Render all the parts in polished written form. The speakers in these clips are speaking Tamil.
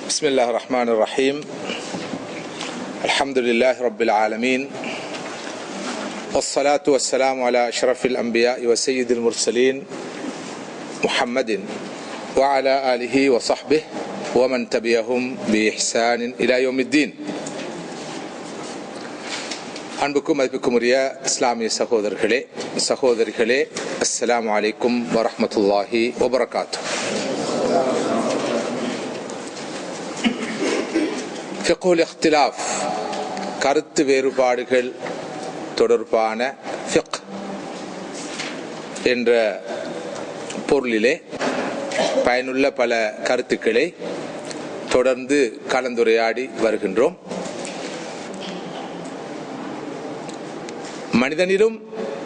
بسم الله الرحمن الرحيم. الحمد لله رب العالمين، والصلاة والسلام على أشرف الأنبياء وسيد المرسلين محمد وعلى آله وصحبه ومن تبعهم بإحسان إلى يوم الدين. அன்புக்கும் மதிப்புக்கும் உரிய இஸ்லாமிய சகோதரிகளே, அஸ்ஸலாமு அலைக்கும் வரஹ்மத்துல்லாஹி வபரகாத்துஹு. ஃபிக்ஹுல் இக்திலாஃப், கருத்து வேறுபாடுகள் தொடர்பான ஃபிக்ஹ் என்ற பொருளிலே பயனுள்ள பல கருத்துக்களை தொடர்ந்து கலந்துரையாடி வருகின்றோம். மனிதனிலும்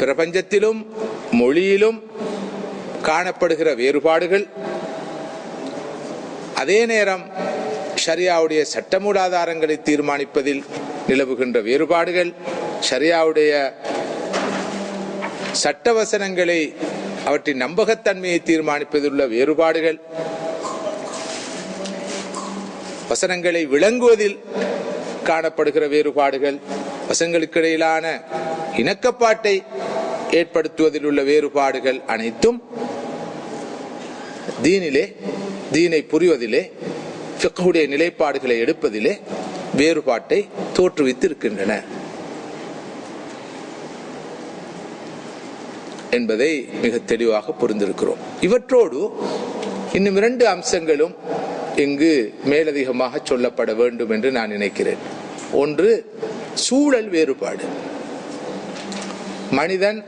பிரபஞ்சத்திலும் மொழியிலும் காணப்படுகிற வேறுபாடுகள், அதே நேரம் ஷரியாவுடைய சட்டமூலாதாரங்களை தீர்மானிப்பதில் நிலவுகின்ற வேறுபாடுகள், ஷரியாவுடைய சட்டவசனங்களை அவற்றின் நம்பகத்தன்மையை தீர்மானிப்பதில் உள்ள வேறுபாடுகள், வசனங்களை விளங்குவதில் காணப்படுகிற வேறுபாடுகள், வசனங்களுக்கு இடையிலான இணக்கப்பாட்டை ஏற்படுத்துவதில் உள்ள வேறுபாடுகள் அனைத்தும் தீனை புரிவதிலே, ஃபிக்ஹுடைய நிலைப்பாடுகளை எடுப்பதிலே வேறுபாட்டை தோற்றுவித்து இருக்கின்றன என்பதை மிக தெளிவாக புரிந்திருக்கிறோம். இவற்றோடு இன்னும் 2 அம்சங்களும் இங்கு மேலதிகமாக சொல்லப்பட வேண்டும் என்று நான் நினைக்கிறேன். ஒன்று, சூழல் வேறுபாடு. மனிதன்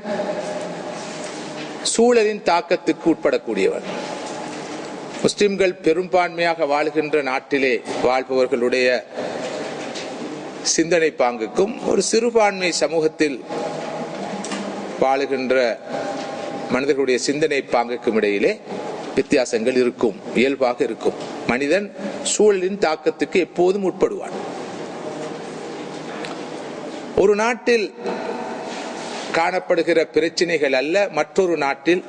சூழலின் தாக்கத்துக்கு உட்படக்கூடியவன். முஸ்லிம்கள் பெரும்பான்மையாக வாழ்கின்ற நாட்டிலே வாழ்பவர்களுடைய சிந்தனை பாங்குக்கும் ஒரு சிறுபான்மை சமூகத்தில் வாழுகின்ற மனிதர்களுடைய சிந்தனை பாங்குக்கும் இடையிலே வித்தியாசங்கள் இருக்கும், இயல்பாக இருக்கும். மனிதன் சூழலின் தாக்கத்துக்கு எப்போதும் உட்படுவான். ஒரு நாட்டில் காணப்படுகிற பிரச்சனைகள் அல்ல மற்றொரு நாட்டில்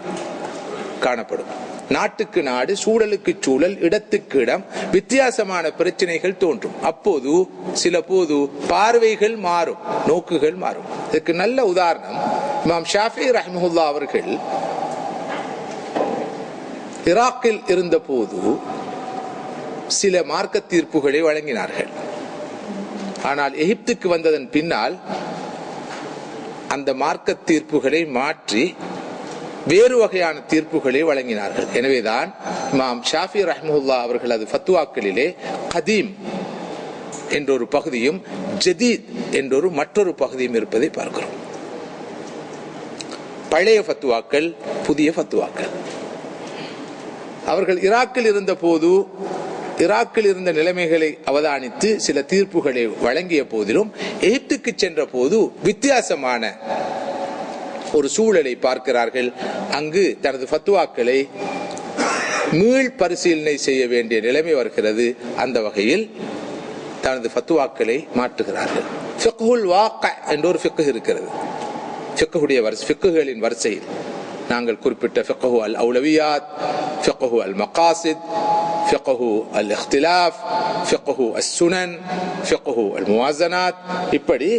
காணப்படும். நாட்டுக்கு நாடு, சூழலுக்கு சூழல், இடத்துக்கு இடம் வித்தியாசமான பிரச்சனைகள் தோன்றும். அப்போது சில போது பார்வைகள் மாறும், நோக்குகள் மாறும். இதுக்கு நல்ல உதாரணம், இமாம் ஷாஃபி ரஹ்மத்துல்லாஹி அவர்கள் ஈராக்கில் இருந்த போது சில மார்க்க தீர்ப்புகளை வழங்கினார்கள். ஆனால் எகிப்துக்கு வந்ததன் பின்னால் அந்த மார்க்க தீர்ப்புகளை மாற்றி வேறு வகையான தீர்ப்புகளை வழங்கினார்கள். எனவேதான் இமாம் ஷாஃபி ரஹ்மத்துல்லாஹி அவர்கள் அது ஃபத்வாக்களிலே கதீம் என்றொரு பகுதியும் ஜதீத் என்றொரு மற்றொரு பகுதியும் இருப்பதை பார்க்கிறோம். பழைய ஃபத்வாக்கள், புதிய ஃபத்வாக்கள். அவர்கள் ஈராக்கில் இருந்த போது ஈராக்கில் இருந்த நிலைமைகளை அவதானித்து சில தீர்ப்புகளை வழங்கிய போதிலும் எகிப்துக்கு சென்ற போது வித்தியாசமான ஒரு சூழலை பார்க்கிறார்கள். அங்கு தனது ஃபத்வாக்களை மீள் பரிசீலனை செய்ய வேண்டிய நிலைமை வருகிறது. அந்த வகையில் தனது ஃபத்வாக்களை மாற்றுகிறார்கள். ஃபிக்ஹுல் வாக்அ என்ற ஒரு ஃபிக்ஹ் இருக்கிறது. ஃபிக்ஹுகளின் வரிசையில் நாங்கள் குறிப்பிட்ட ஃபிக்ஹு அல் அவுலவியாத், ஃபிக்ஹு அல் மகாசித், ஃபிக்ஹு அல் இக்திலாஃப், ஃபிக்ஹு அஸ் சுனன், ஃபிக்ஹு அல் முவாஸனாத், இப்படி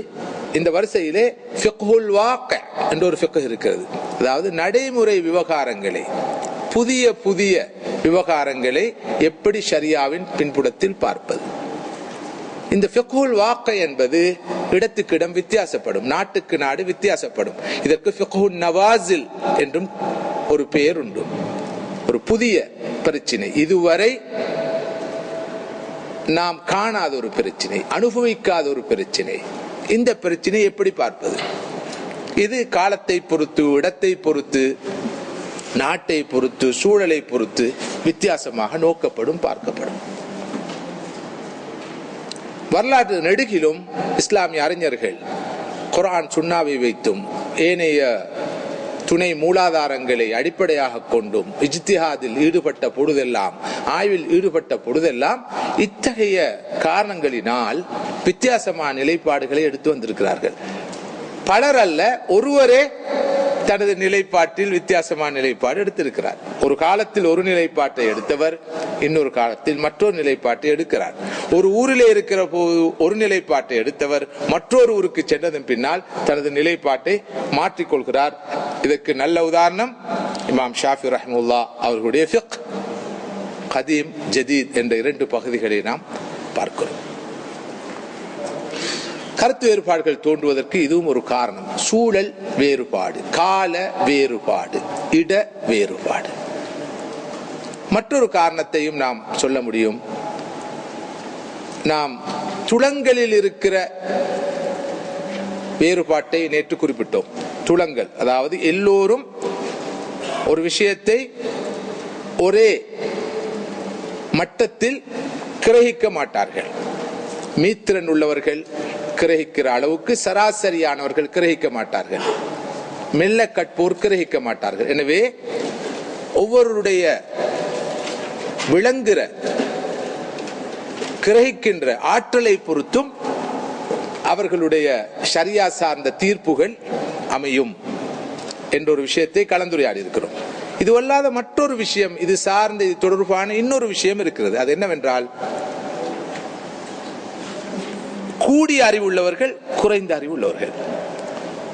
இந்த வரிசையிலே ஃபிக்ஹுல் வாக்அ என்ற ஒரு ஃபிக்ஹ் இருக்கிறது. அதாவது நடைமுறை விவகாரங்களை, புதிய விவகாரங்களை எப்படி ஷரியாவின் பின்புலத்தில் பார்ப்பது. இந்த ஃபிக்ஹுல் வாக்அ என்பது இடத்துக்கு இடம் வித்தியாசப்படும், நாட்டுக்கு நாடு வித்தியாசப்படும். இதற்கு ஃபிக்ஹுன் நவாசில் என்றும் ஒரு பெயர் உண்டு. ஒரு புதிய பிரச்சனை, இதுவரை நாம் காணாத ஒரு பிரச்சனை, அனுபவிக்காத ஒரு பிரச்சனை. இந்த பிரச்சனை எப்படி பார்ப்பது? இது காலத்தை பொறுத்து, இடத்தை பொறுத்து, நாட்டை பொறுத்து, சூழலை பொறுத்து வித்தியாசமாக நோக்கப்படும், பார்க்கப்படும். வரலாற்று நெடுகிலும் இஸ்லாமிய அறிஞர்கள் குர்ஆன் சுன்னாவை வைத்தும் ஏனைய துணை மூலாதாரங்களை அடிப்படையாக கொண்டும் இஜ்திஹாதில் ஈடுபட்ட பொழுதெல்லாம், ஆய்வில் ஈடுபட்ட பொழுதெல்லாம் இத்தகைய காரணங்களினால் வித்தியாசமான நிலைப்பாடுகளை எடுத்து வந்திருக்கிறார்கள். பலர் அல்ல, ஒருவரே தனது நிலைப்பாட்டில் வித்தியாசமான நிலைப்பாடு எடுத்திருக்கிறார். ஒரு காலத்தில் ஒரு நிலைப்பாட்டை எடுத்தவர் இன்னொரு காலத்தில் மற்றொரு நிலைப்பாட்டை எடுக்கிறார். ஒரு ஊரிலே இருக்கிற போது ஒரு நிலைப்பாட்டை எடுத்தவர் மற்றொரு ஊருக்கு சென்றதன் பின்னால் தனது நிலைப்பாட்டை மாற்றிக்கொள்கிறார். இதற்கு நல்ல உதாரணம் இமாம் ஷாஃபி ரஹ்மத்துல்லாஹ் அவர்களுடைய ஃபிக்ஹ் கதீம் ஜதீத் என்ற 2 பகுதிகளை நாம் பார்க்கிறோம். கருத்து வேறுபாடுகள் தோன்றுவதற்கு இதுவும் ஒரு காரணம். சூழல் வேறுபாடு, கால வேறுபாடு, இட வேறுபாடு. மற்றொரு காரணத்தையும் நாம் சொல்ல முடியும். நாம் துளங்களில் இருக்கிற வேறுபாட்டை நேற்று குறிப்பிட்டோம். துளங்கள், அதாவது எல்லோரும் ஒரு விஷயத்தை ஒரே மட்டத்தில் கிரகிக்க மாட்டார்கள். மீத்திறன் உள்ளவர்கள் கிரகிக்கிற அளவுக்கு சராசரியானவர்கள் கிரகிக்க மாட்டார்கள். மெல்ல கற்போர் கிரகிக்க மாட்டார்கள். எனவே ஒவ்வொருடைய விளங்குகிற கிரகிக்கின்ற ஆற்றலை பொறுத்தும் அவர்களுடைய ஷரியா சார்ந்த தீர்ப்புகள் அமையும் என்ற ஒரு விஷயத்தை கலந்துரையாடி இருக்கிறோம். இது அல்லாத மற்றொரு விஷயம், இது சார்ந்த இது தொடர்பான இன்னொரு விஷயம் இருக்கிறது. அது என்னவென்றால், கூடிய அறிவு உள்ளவர்கள், குறைந்த அறிவு உள்ளவர்கள்.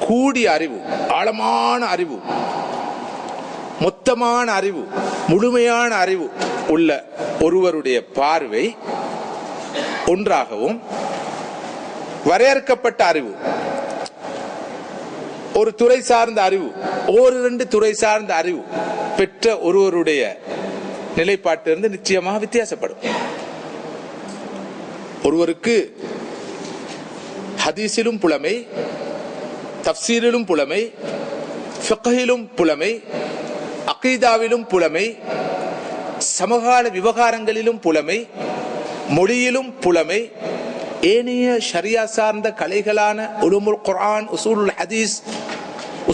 கூடிய அறிவு, ஆழமான அறிவு, மொத்தமான அறிவு, முழுமையான அறிவு உள்ள ஒருவருடைய பார்வை ஒன்றாகவும், வரையறுக்கப்பட்ட அறிவு, ஒரு துறை சார்ந்த அறிவு, 1-2 துறை சார்ந்த அறிவு பெற்ற ஒருவருடைய நிலைப்பாட்டிலிருந்து நிச்சயமாக வித்தியாசப்படும். ஒருவருக்கு ஹதீஸிலும் புலமை, தஃப்சீரிலும் புலமை, ஃபிக்ஹிலும் புலமை, அகீதாவிலும் புலமை, சமகால விவகாரங்களிலும் புலமை, மொழியிலும் புலமை, ஏனைய ஷரியா சார்ந்த கலைகளான உலூமுல் குர்ஆன், உசூலுல் ஹதீஸ்,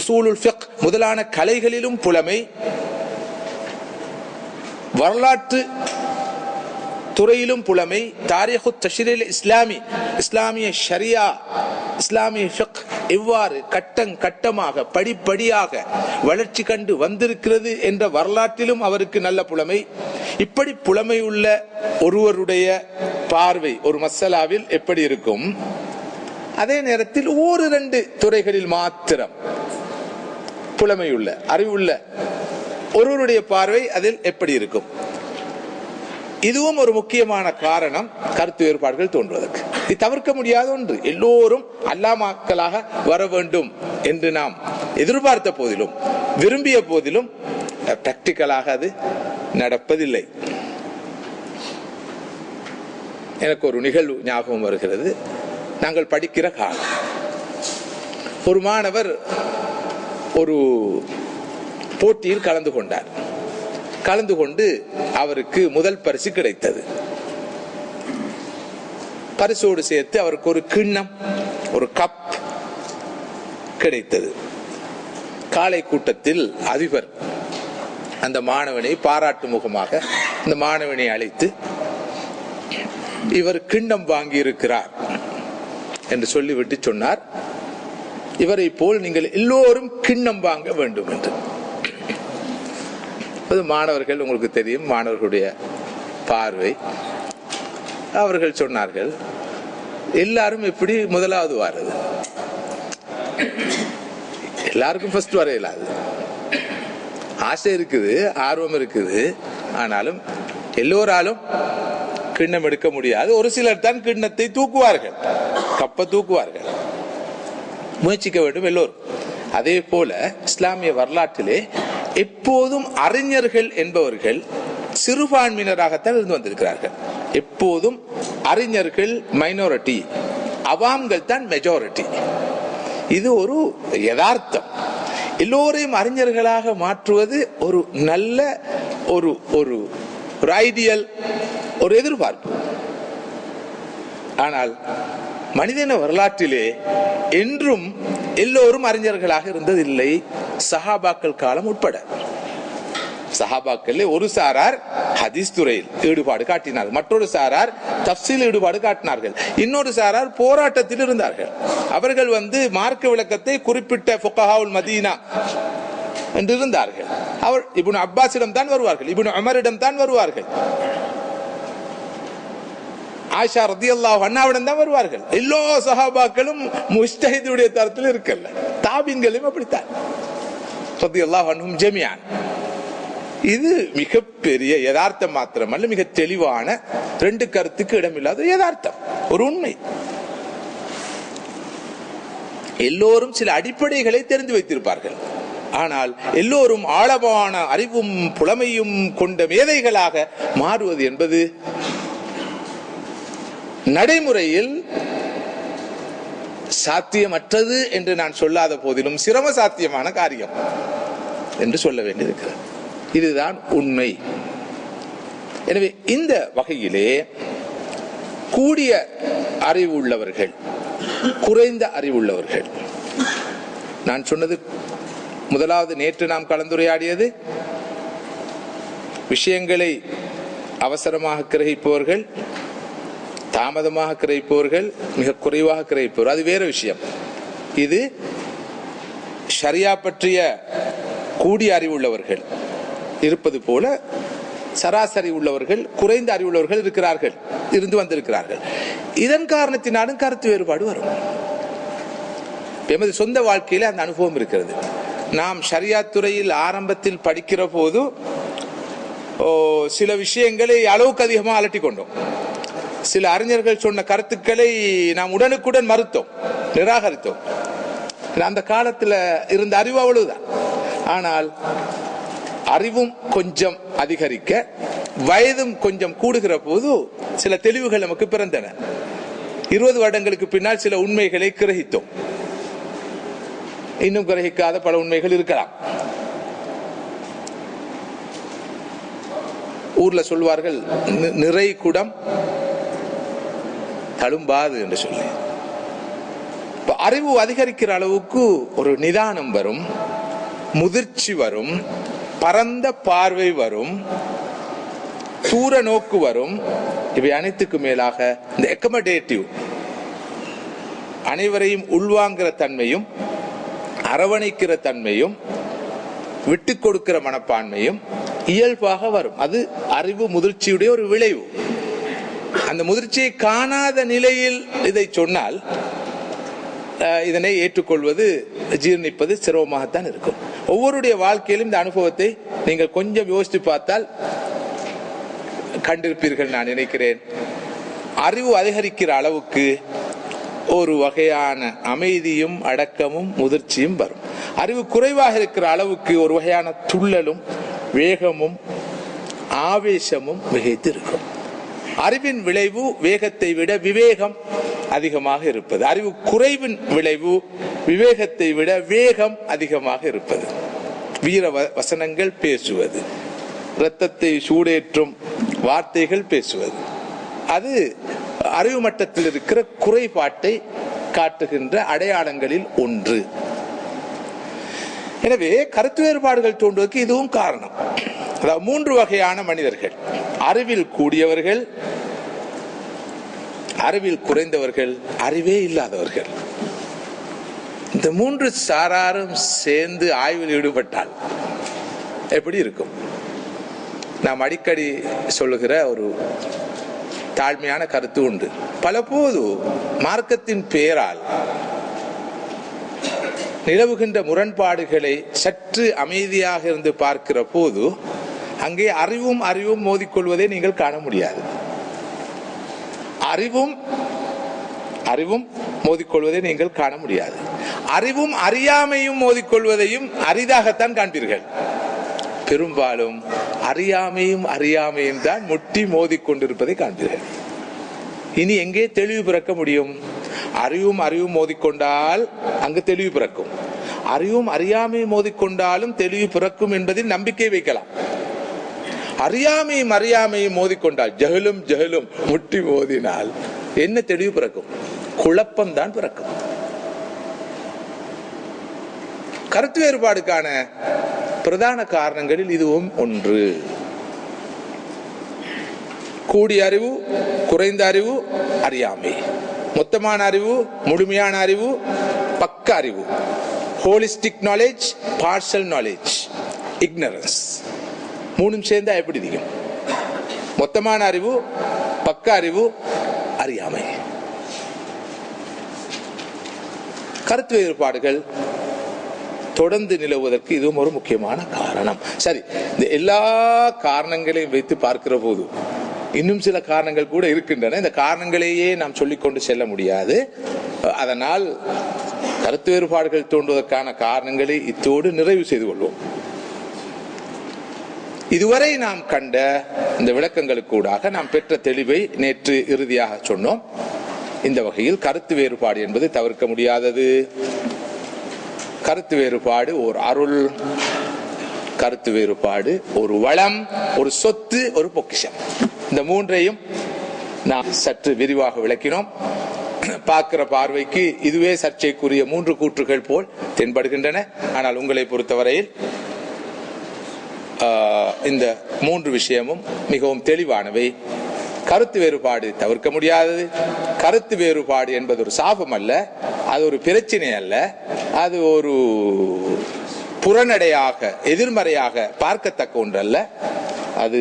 உசூலுல் ஃபிக்ஹ் முதலான கலைகளிலும் புலமை, வரலாற்று துறையிலும் புலமை, தாரீஹு தஷ்ரீல் இஸ்லாமி, இஸ்லாமிய ஷரியா, இஸ்லாமிய ஃபிக்ஹ் எவ்வாறு கட்டமாக படிப்படியாக வளர்ச்சி கண்டு வந்திருக்கிறது என்ற வரலாற்றிலும் அவருக்கு நல்ல புலமை. இப்படி புலமை உள்ள ஒருவருடைய பார்வை ஒரு மஸ்அலாவில் எப்படி இருக்கும்? அதே நேரத்தில் 1-2 துறைகளில் மாத்திரம் புலமையுள்ள அறிவுள்ள ஒருவருடைய பார்வை அதில் எப்படி இருக்கும்? இதுவும் ஒரு முக்கியமான காரணம் கருத்து வேறுபாடுகள் தோன்றுவதற்கு. இது தவிர்க்க முடியாத ஒன்று. எல்லோரும் அல்லாமாக்களாக வர வேண்டும் என்று நாம் எதிர்பார்த்த போதிலும், விரும்பிய போதிலும் பிராக்டிக்கலாக அது நடப்பதில்லை. எனக்கு ஒரு நிகழ்வு ஞாபகம் வருகிறது. நாங்கள் படிக்கிற காலம், ஒரு மாணவர் ஒரு போட்டியில் கலந்து கொண்டார். கலந்து கொண்டு அவருக்கு முதல் பரிசு கிடைத்தது. பரிசோடு சேர்த்து அவருக்கு ஒரு கிண்ணம், ஒரு கப் கிடைத்தது. காலை கூட்டத்தில் அதிபர் அந்த மாணவனை பாராட்டு முகமாக அந்த மாணவனை அழைத்து, இவர் கிண்ணம் வாங்கி இருக்கிறார் என்று சொல்லிவிட்டு சொன்னார், இவரை போல் நீங்கள் எல்லோரும் கிண்ணம் வாங்க வேண்டும் என்று. மாணவர்கள், உங்களுக்கு தெரியும் மாணவர்களுடைய பார்வை, அவர்கள் சொன்னார்கள், எல்லாரும் எப்படி முதலாவது வாரது, எல்லாருக்கும் ஃபர்ஸ்ட் வர இயலாது. ஆசை இருக்குது, ஆர்வம் இருக்குது, ஆனாலும் எல்லோராலும் கிண்ணம் எடுக்க முடியாது. ஒரு சிலர் தான் கிண்ணத்தை தூக்குவார்கள், கப்பை தூக்குவார்கள். முயற்சிக்க வேண்டும் எல்லோரும். அதே போல இஸ்லாமிய வரலாற்றிலே எப்போதும் அறிஞர்கள் என்பவர்கள் சிறுபான்மையினராகத்தான் இருந்து வந்திருக்கிறார்கள். எப்போதும் அறிஞர்கள் மைனாரிட்டி, அவாம்கள் தான் மெஜாரிட்டி. இது ஒரு யதார்த்தம். எல்லோரையும் அறிஞர்களாக மாற்றுவது ஒரு நல்ல ஒரு ஐடியல், ஒரு எதிர்பார்ப்பு. ஆனால் மனிதன வரலாற்றிலே என்றும் எல்லோரும் அறிஞர்களாக இருந்ததில்லை, சஹாபாக்கள் காலம் உட்பட. சஹாபாக்கள் ஒரு சாரார் ஹதீஸ் துறையில் ஈடுபாடு காட்டினார்கள், மற்றொரு சாரார் தஃப்சீல் ஈடுபாடு காட்டினார்கள், இன்னொரு சாரார் போராட்டத்தில் இருந்தார்கள். அவர்கள் மார்க்க விளக்கத்தை குறிப்பிட்ட ஃபுகஹாவுல் மதீனா என்று இருந்தார்கள். அவர் இப்னு அப்பாஸிடம் தான் வருவார்கள், இப்னு உமரிடம் தான் வருவார்கள், ஆயிஷா ரலியல்லாஹு அன்ஹாவிடம் தான் வருவார்கள். எல்லா சஹாபாக்களும் முஜ்தஹிதுடைய தரத்தில் இருக்கல்ல, தாபீன்களும் அப்படித்தான் ரலியல்லாஹு அன்ஹும் ஜமீஅன். இது மிகப்பெரிய யதார்த்தம் மாத்திரமல்ல, மிக தெளிவான ரெண்டு கருத்துக்கு இடமில்லாத யதார்த்தம், ஒரு உண்மை. எல்லோரும் சில அடிப்படைகளை தெரிந்து வைத்திருப்பார்கள், ஆனால் எல்லோரும் ஆழமான அறிவும் புலமையும் கொண்ட மேதைகளாக மாறுவது என்பது நடைமுறையில் சாத்தியமற்றது என்று நான் சொல்லாத போதிலும் சிரம சாத்தியமான காரியம் என்று சொல்ல வேண்டியிருக்கிறது. இதுதான் உண்மை. எனவே இந்த வகையிலே கூடிய அறிவு உள்ளவர்கள், குறைந்த அறிவுள்ளவர்கள், நான் சொன்னது முதலாவது நேற்று நாம் கலந்துரையாடியது, விஷயங்களை அவசரமாக கிரகிப்பவர்கள், தாமதமாக கிரகிப்பவர்கள், மிக குறைவாக கிரகிப்பவர்கள், அது வேற விஷயம். இது ஷரியா பற்றிய கூடிய அறிவுள்ளவர்கள் இருப்பது போல சராசரி உள்ளவர்கள், குறைந்த அறிவுள்ளவர்கள் இருக்கிறார்கள், இருந்து வந்திருக்கிறார்கள். இதன் காரணத்தினாலும் கருத்து வேறுபாடு வரும். எமது சொந்த வாழ்க்கையில் அந்த அனுபவம் இருக்கிறது. நாம் ஷரியா துறையில் ஆரம்பத்தில் படிக்கிற போது சில விஷயங்களை அளவுக்கு அதிகமாக அலட்டி கொண்டோம். சில அறிஞர்கள் சொன்ன கருத்துக்களை நாம் உடனுக்குடன் மறுத்தோம், நிராகரித்தோம். அந்த காலத்தில் இருந்த அறிவு அவ்வளவுதான். ஆனால் அறிவும் கொஞ்சம் அதிகரிக்க, வயதும் கொஞ்சம் கூடுகிற போது சில தெளிவுகள் நமக்கு பிறந்தன. 20 வருடங்களுக்கு பின்னால் சில உண்மைகளை கிரகித்தோம். இன்னும் கிரகிக்காத பல உண்மைகள் இருக்கலாம். ஊர்ல சொல்வார்கள், நிறை குடம் தழும்பாது என்று சொல்லி. அறிவு அதிகரிக்கிற அளவுக்கு ஒரு நிதானம் வரும், முதிர்ச்சி வரும், பரந்த பார்வை வரும், தூர நோக்கு வரும். இவை அனைத்துக்கு மேலாக இந்த அக்கமடேட்டிவ், அனைவரையும் உள்வாங்கிற தன்மையும், அரவணைக்கிற தன்மையும், விட்டு கொடுக்கிற மனப்பான்மையும் இயல்பாக வரும். அது அறிவு முதிர்ச்சியுடைய ஒரு விளைவு. அந்த முதிர்ச்சியை காணாத நிலையில் இதை சொன்னால் இதனை ஏற்றுக்கொள்வது, ஜீர்ணிப்பது சிரமமாகத்தான் இருக்கும். ஒவ்வொருடைய வாழ்க்கையிலும் இந்த அனுபவத்தை நீங்கள் கொஞ்சம் யோசித்து பார்த்தால் கண்டிருப்பீர்கள் நான் நினைக்கிறேன். அறிவு அதிகரிக்கிற அளவுக்கு ஒரு வகையான அமைதியும் அடக்கமும் முதிர்ச்சியும் வரும். அறிவு குறைவாக இருக்கிற அளவுக்கு ஒரு வகையான துள்ளலும் வேகமும் ஆவேசமும் மிகைத்து இருக்கும். அறிவின் விளைவு வேகத்தை விட விவேகம் அதிகமாக இருப்பது. அறிவு குறைவின் விளைவு விவேகத்தை விட வேகம் அதிகமாக இருப்பது. வீர வசனங்கள் பேசுவது, இரத்தத்தை சூடேற்றும் வார்த்தைகள் பேசுவது, அது அறிவு மட்டத்தில் இருக்கிற குறைபாட்டை காட்டுகின்ற அடையாளங்களில் ஒன்று. எனவே கருத்து வேறுபாடுகள் தோன்றுவதற்கு இதுவும் காரணம். அதாவது 3 வகையான மனிதர்கள்: அறிவில் கூடியவர்கள், அறிவில் குறைந்தவர்கள், அறிவே இல்லாதவர்கள். இந்த 3 சாராரும் சேர்ந்து ஆய்வில் ஈடுபட்டால் எப்படி இருக்கும்? நாம் அடிக்கடி சொல்லுகிற ஒரு தாழ்மையான கருத்து உண்டு. பலபோது மார்க்கத்தின் பெயரால் நிலவுகின்ற முரண்பாடுகளை சற்று அமைதியாக இருந்து பார்க்கிற போது அங்கே அறிவும் அறிவும் மோதிக்கொள்வதை நீங்கள் காண முடியாது. அறிவும் மோதிக்கொள்வதை நீங்கள் காண முடியாது. அறிவும் அறியாமையும் மோதிக்கொள்வதையும் அரிதாகத்தான் காண்பீர்கள். பெரும்பாலும் அறியாமையும் தான் முட்டி மோதிக்கொண்டிருப்பதை காண்பீர்கள். இனி எங்கே தெளிவு பிறக்க முடியும்? அறிவும் மோதிக்கொண்டால் அங்கு தெளிவு பிறக்கும். அறிவும் அறியாமையும் மோதிக்கொண்டாலும் தெளிவு பிறக்கும் என்பதில் நம்பிக்கை வைக்கலாம். அறியாமையும் மோதிக்கொண்டால், ஜஹலும் முட்டி மோதினால் என்ன தெளிவு பிறக்கும்? குழப்பம் தான் பிறக்கும். கருத்து வேறுபாடுக்கான பிரதான காரணங்களில் இதுவும் ஒன்று. கூடிய அறிவு, குறைந்த அறிவு, அறியாமை. மொத்தமான அறிவு, முழுமையான அறிவு, பக்க அறிவு. Holistic knowledge, partial knowledge, ignorance. மூணும் சேர்ந்தா எப்படி இருக்கும்? மொத்தமான அறிவு, பக்க அறிவு, அறியாமை. கருத்து வேறுபாடுகள் தொடர்ந்து நிலவுவதற்கு இதுவும் ஒரு முக்கியமான காரணம். சரி, இந்த எல்லா காரணங்களையும் வைத்து பார்க்கிற போது இன்னும் சில காரணங்கள் கூட இருக்கின்றன. இந்த காரணங்களையே நாம் சொல்லிக்கொண்டு செல்ல முடியாது. அதனால் கருத்து வேறுபாடுகள் தோன்றுவதற்கான காரணங்களை இத்தோடு நிறைவு செய்து கொள்வோம். இதுவரை நாம் கண்ட இந்த விளக்கங்களுக்கூடாக நாம் பெற்ற தெளிவை நேற்று இறுதியாக சொன்னோம். இந்த வகையில் கருத்து வேறுபாடு என்பது தவிர்க்க முடியாதது. கருத்து வேறுபாடு ஒரு அருள், கருத்து வேறுபாடு ஒரு வளம், ஒரு சொத்து, ஒரு பொக்கிஷம். இந்த மூன்றையும் நாம் சற்று விரிவாக விளக்கினோம். பார்க்கிற பார்வைக்கு இதுவே சர்ச்சைக்குரிய மூன்று கூற்றுகள் போல் தென்படுகின்றன. ஆனால் உங்களை பொறுத்தவரையில் இந்த மூன்று விஷயமும் மிகவும் தெளிவானவை. கருத்து வேறுபாடு தவிர்க்க முடியாதது. கருத்து வேறுபாடு என்பது ஒரு சாபம் அல்ல, அது ஒரு பிரச்சனை அல்ல, அது ஒரு புறநடையாக எதிர்மறையாக பார்க்கத்தக்க ஒன்று அல்ல, அது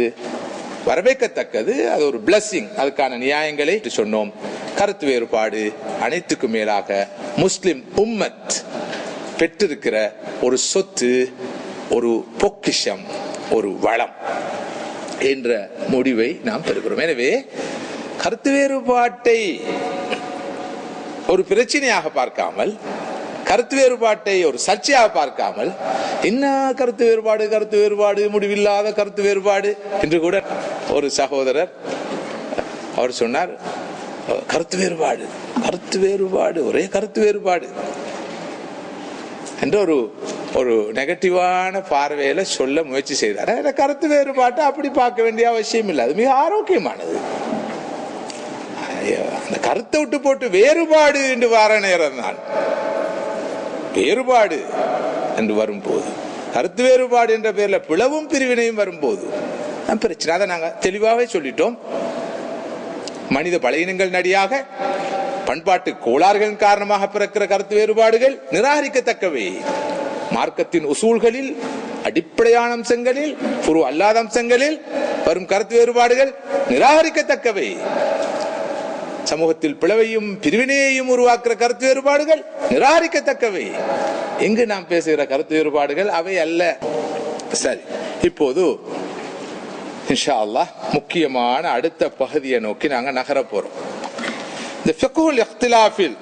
வரவேற்கத்தக்கது, அது ஒரு பிளஸிங். அதுக்கான நியாயங்களை சொன்னோம். கருத்து வேறுபாடு அனைத்துக்கும் மேலாக முஸ்லிம் உம்மத் பெற்றிருக்கிற ஒரு சொத்து, ஒரு பொக்கிஷம், ஒரு வளம் என்ற முடிவை நாம் பெறுகிறோம். எனவே கருத்து வேறுபாட்டை ஒரு பிரச்சனையாக பார்க்காமல், கருத்து வேறுபாட்டை ஒரு சர்ச்சையாக பார்க்காமல், என்ன கருத்து வேறுபாடு, கருத்து வேறுபாடு, முடிவில்லாத கருத்து வேறுபாடு என்று கூட ஒரு சகோதரர் அவர் சொன்னார். கருத்து வேறுபாடு, கருத்து வேறுபாடு, ஒரே கருத்து வேறுபாடு என்ற ஒரு நெகட்டிவான பார்வையில சொல்ல முயற்சி செய்தார். கருத்து வேறுபாட்டை அப்படி பார்க்க வேண்டிய அவசியம் இல்லை, அது மிக ஆரோக்கியமானது. அந்த கருத்தை விட்டு போட்டு வேறுபாடு என்று வார நேரம் தான், வேறுபாடு என்று வரும்போது, கருத்து வேறுபாடு என்ற பேர்ல பிளவும் பிரிவினையும் வரும்போது பிரச்சனை. அதை நாங்க தெளிவாகவே சொல்லிட்டோம். மனித பலவீனங்கள் நடியாக, பண்பாட்டு கோளாறுகளின் காரணமாக பிறக்கிற கருத்து வேறுபாடுகள் நிராகரிக்கத்தக்கவை. மார்க்கத்தின் உசூல்களில், அடிப்படையான அம்சங்களில், புரு அல்லாத அம்சங்களில் வரும் கருத்து வேறுபாடுகள் நிராகரிக்கத்தக்கவை. சமூகத்தில் பிளவையும் பிரிவினையையும் உருவாக்குற கருத்து வேறுபாடுகள் நிராகரிக்கத்தக்கவை. எங்கு நாம் பேசுகிற கருத்து வேறுபாடுகள் அவை அல்ல. சரி, இப்போது இன்ஷா அல்லாஹ் முக்கியமான அடுத்த பகுதியை நோக்கி நாங்க நகர போறோம். இந்த ஃபிக்ஹுல் இக்திலாஃபில்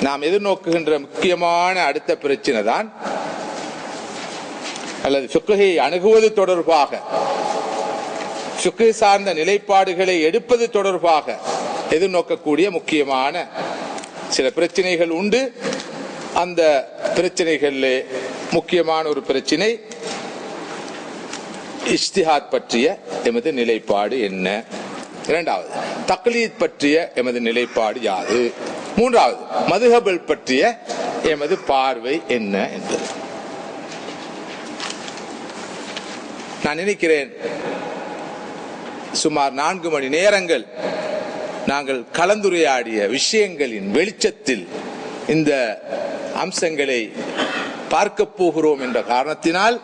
நாம் எதிர்நோக்குகின்ற முக்கியமான அடுத்த பிரச்சனை தான், அல்லது ஃபிக்ஹை அணுகுவது தொடர்பாக, ஃபிக்ஹ் சார்ந்த நிலைப்பாடுகளை எடுப்பது தொடர்பாக எதிர்நோக்கக்கூடிய முக்கியமான சில பிரச்சனைகள் உண்டு. அந்த பிரச்சனைகளில் முக்கியமான ஒரு பிரச்சனை இஜ்திஹாத் பற்றிய எமது நிலைப்பாடு என்ன? இரண்டாவது, தக்லீத் பற்றிய எமது நிலைப்பாடு யாது? மூன்றாவது, மதுஹபல் பற்றிய எமது பார்வை என்ன என்பது. நான் நினைக்கிறேன் சுமார் 4 மணி நேரங்கள் நாங்கள் கலந்துரையாடிய விஷயங்களின் வெளிச்சத்தில் இந்த அம்சங்களை பார்க்க போகிறோம் என்ற காரணத்தினால்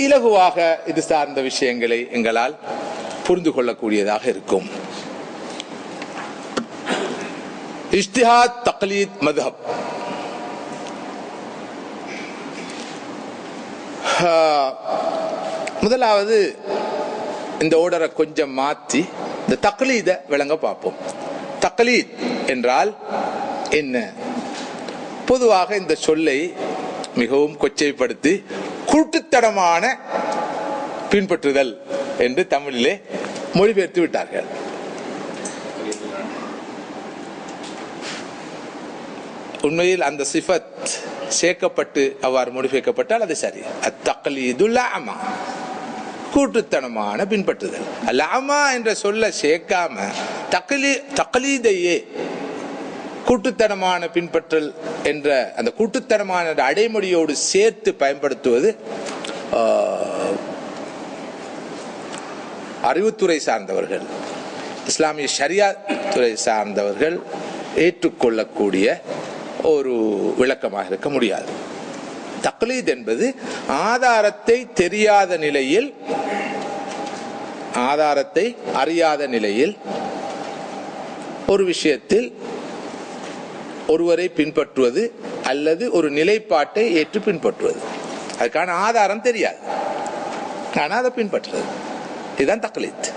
இலகுவாக இது சார்ந்த விஷயங்களை எங்களால் புரிந்து கொள்ளக்கூடியதாக இருக்கும். இஜ்திஹாத், தக்லீத், மதுஹப். முதலாவது இந்த ஓர்டரை கொஞ்சம் மாற்றி இந்த தக்லீத விளங்க பார்ப்போம். தக்லீத் என்றால் என்ன? பொதுவாக இந்த சொல்லை மிகவும் கொச்சைப்படுத்தி குருட்டுத்தனமான பின்பற்றுதல் என்று தமிழிலே மொழிபெயர்த்து விட்டார்கள். உண்மையில் அந்த சிஃபத் சேர்க்கப்பட்டு அவ்வாறு மொழிபெயர்க்கப்பட்டால் அது சரி. அத்தக்லீதுல் அமா, கூட்டுத்தனமான கூட்டுத்தனமான பின்பற்றல் என்ற அந்த கூட்டுத்தனமான அடைமொழியோடு சேர்த்து பயன்படுத்துவது அறிவுத்துறை சார்ந்தவர்கள், இஸ்லாமிய ஷரியா துறை சார்ந்தவர்கள் ஏற்றுக்கொள்ளக்கூடிய ஒரு விளக்கமாக இருக்க முடியாது. தக்லீத் என்பது ஆதாரத்தை தெரியாத நிலையில், ஆதாரத்தை அறியாத நிலையில் ஒரு விஷயத்தில் ஒருவரை பின்பற்றுவது அல்லது ஒரு நிலைப்பாட்டை ஏற்று பின்பற்றுவது. அதுக்கான ஆதாரம் தெரியாது, ஆனால் அதை பின்பற்றுறது. இதுதான் தக்லீத்.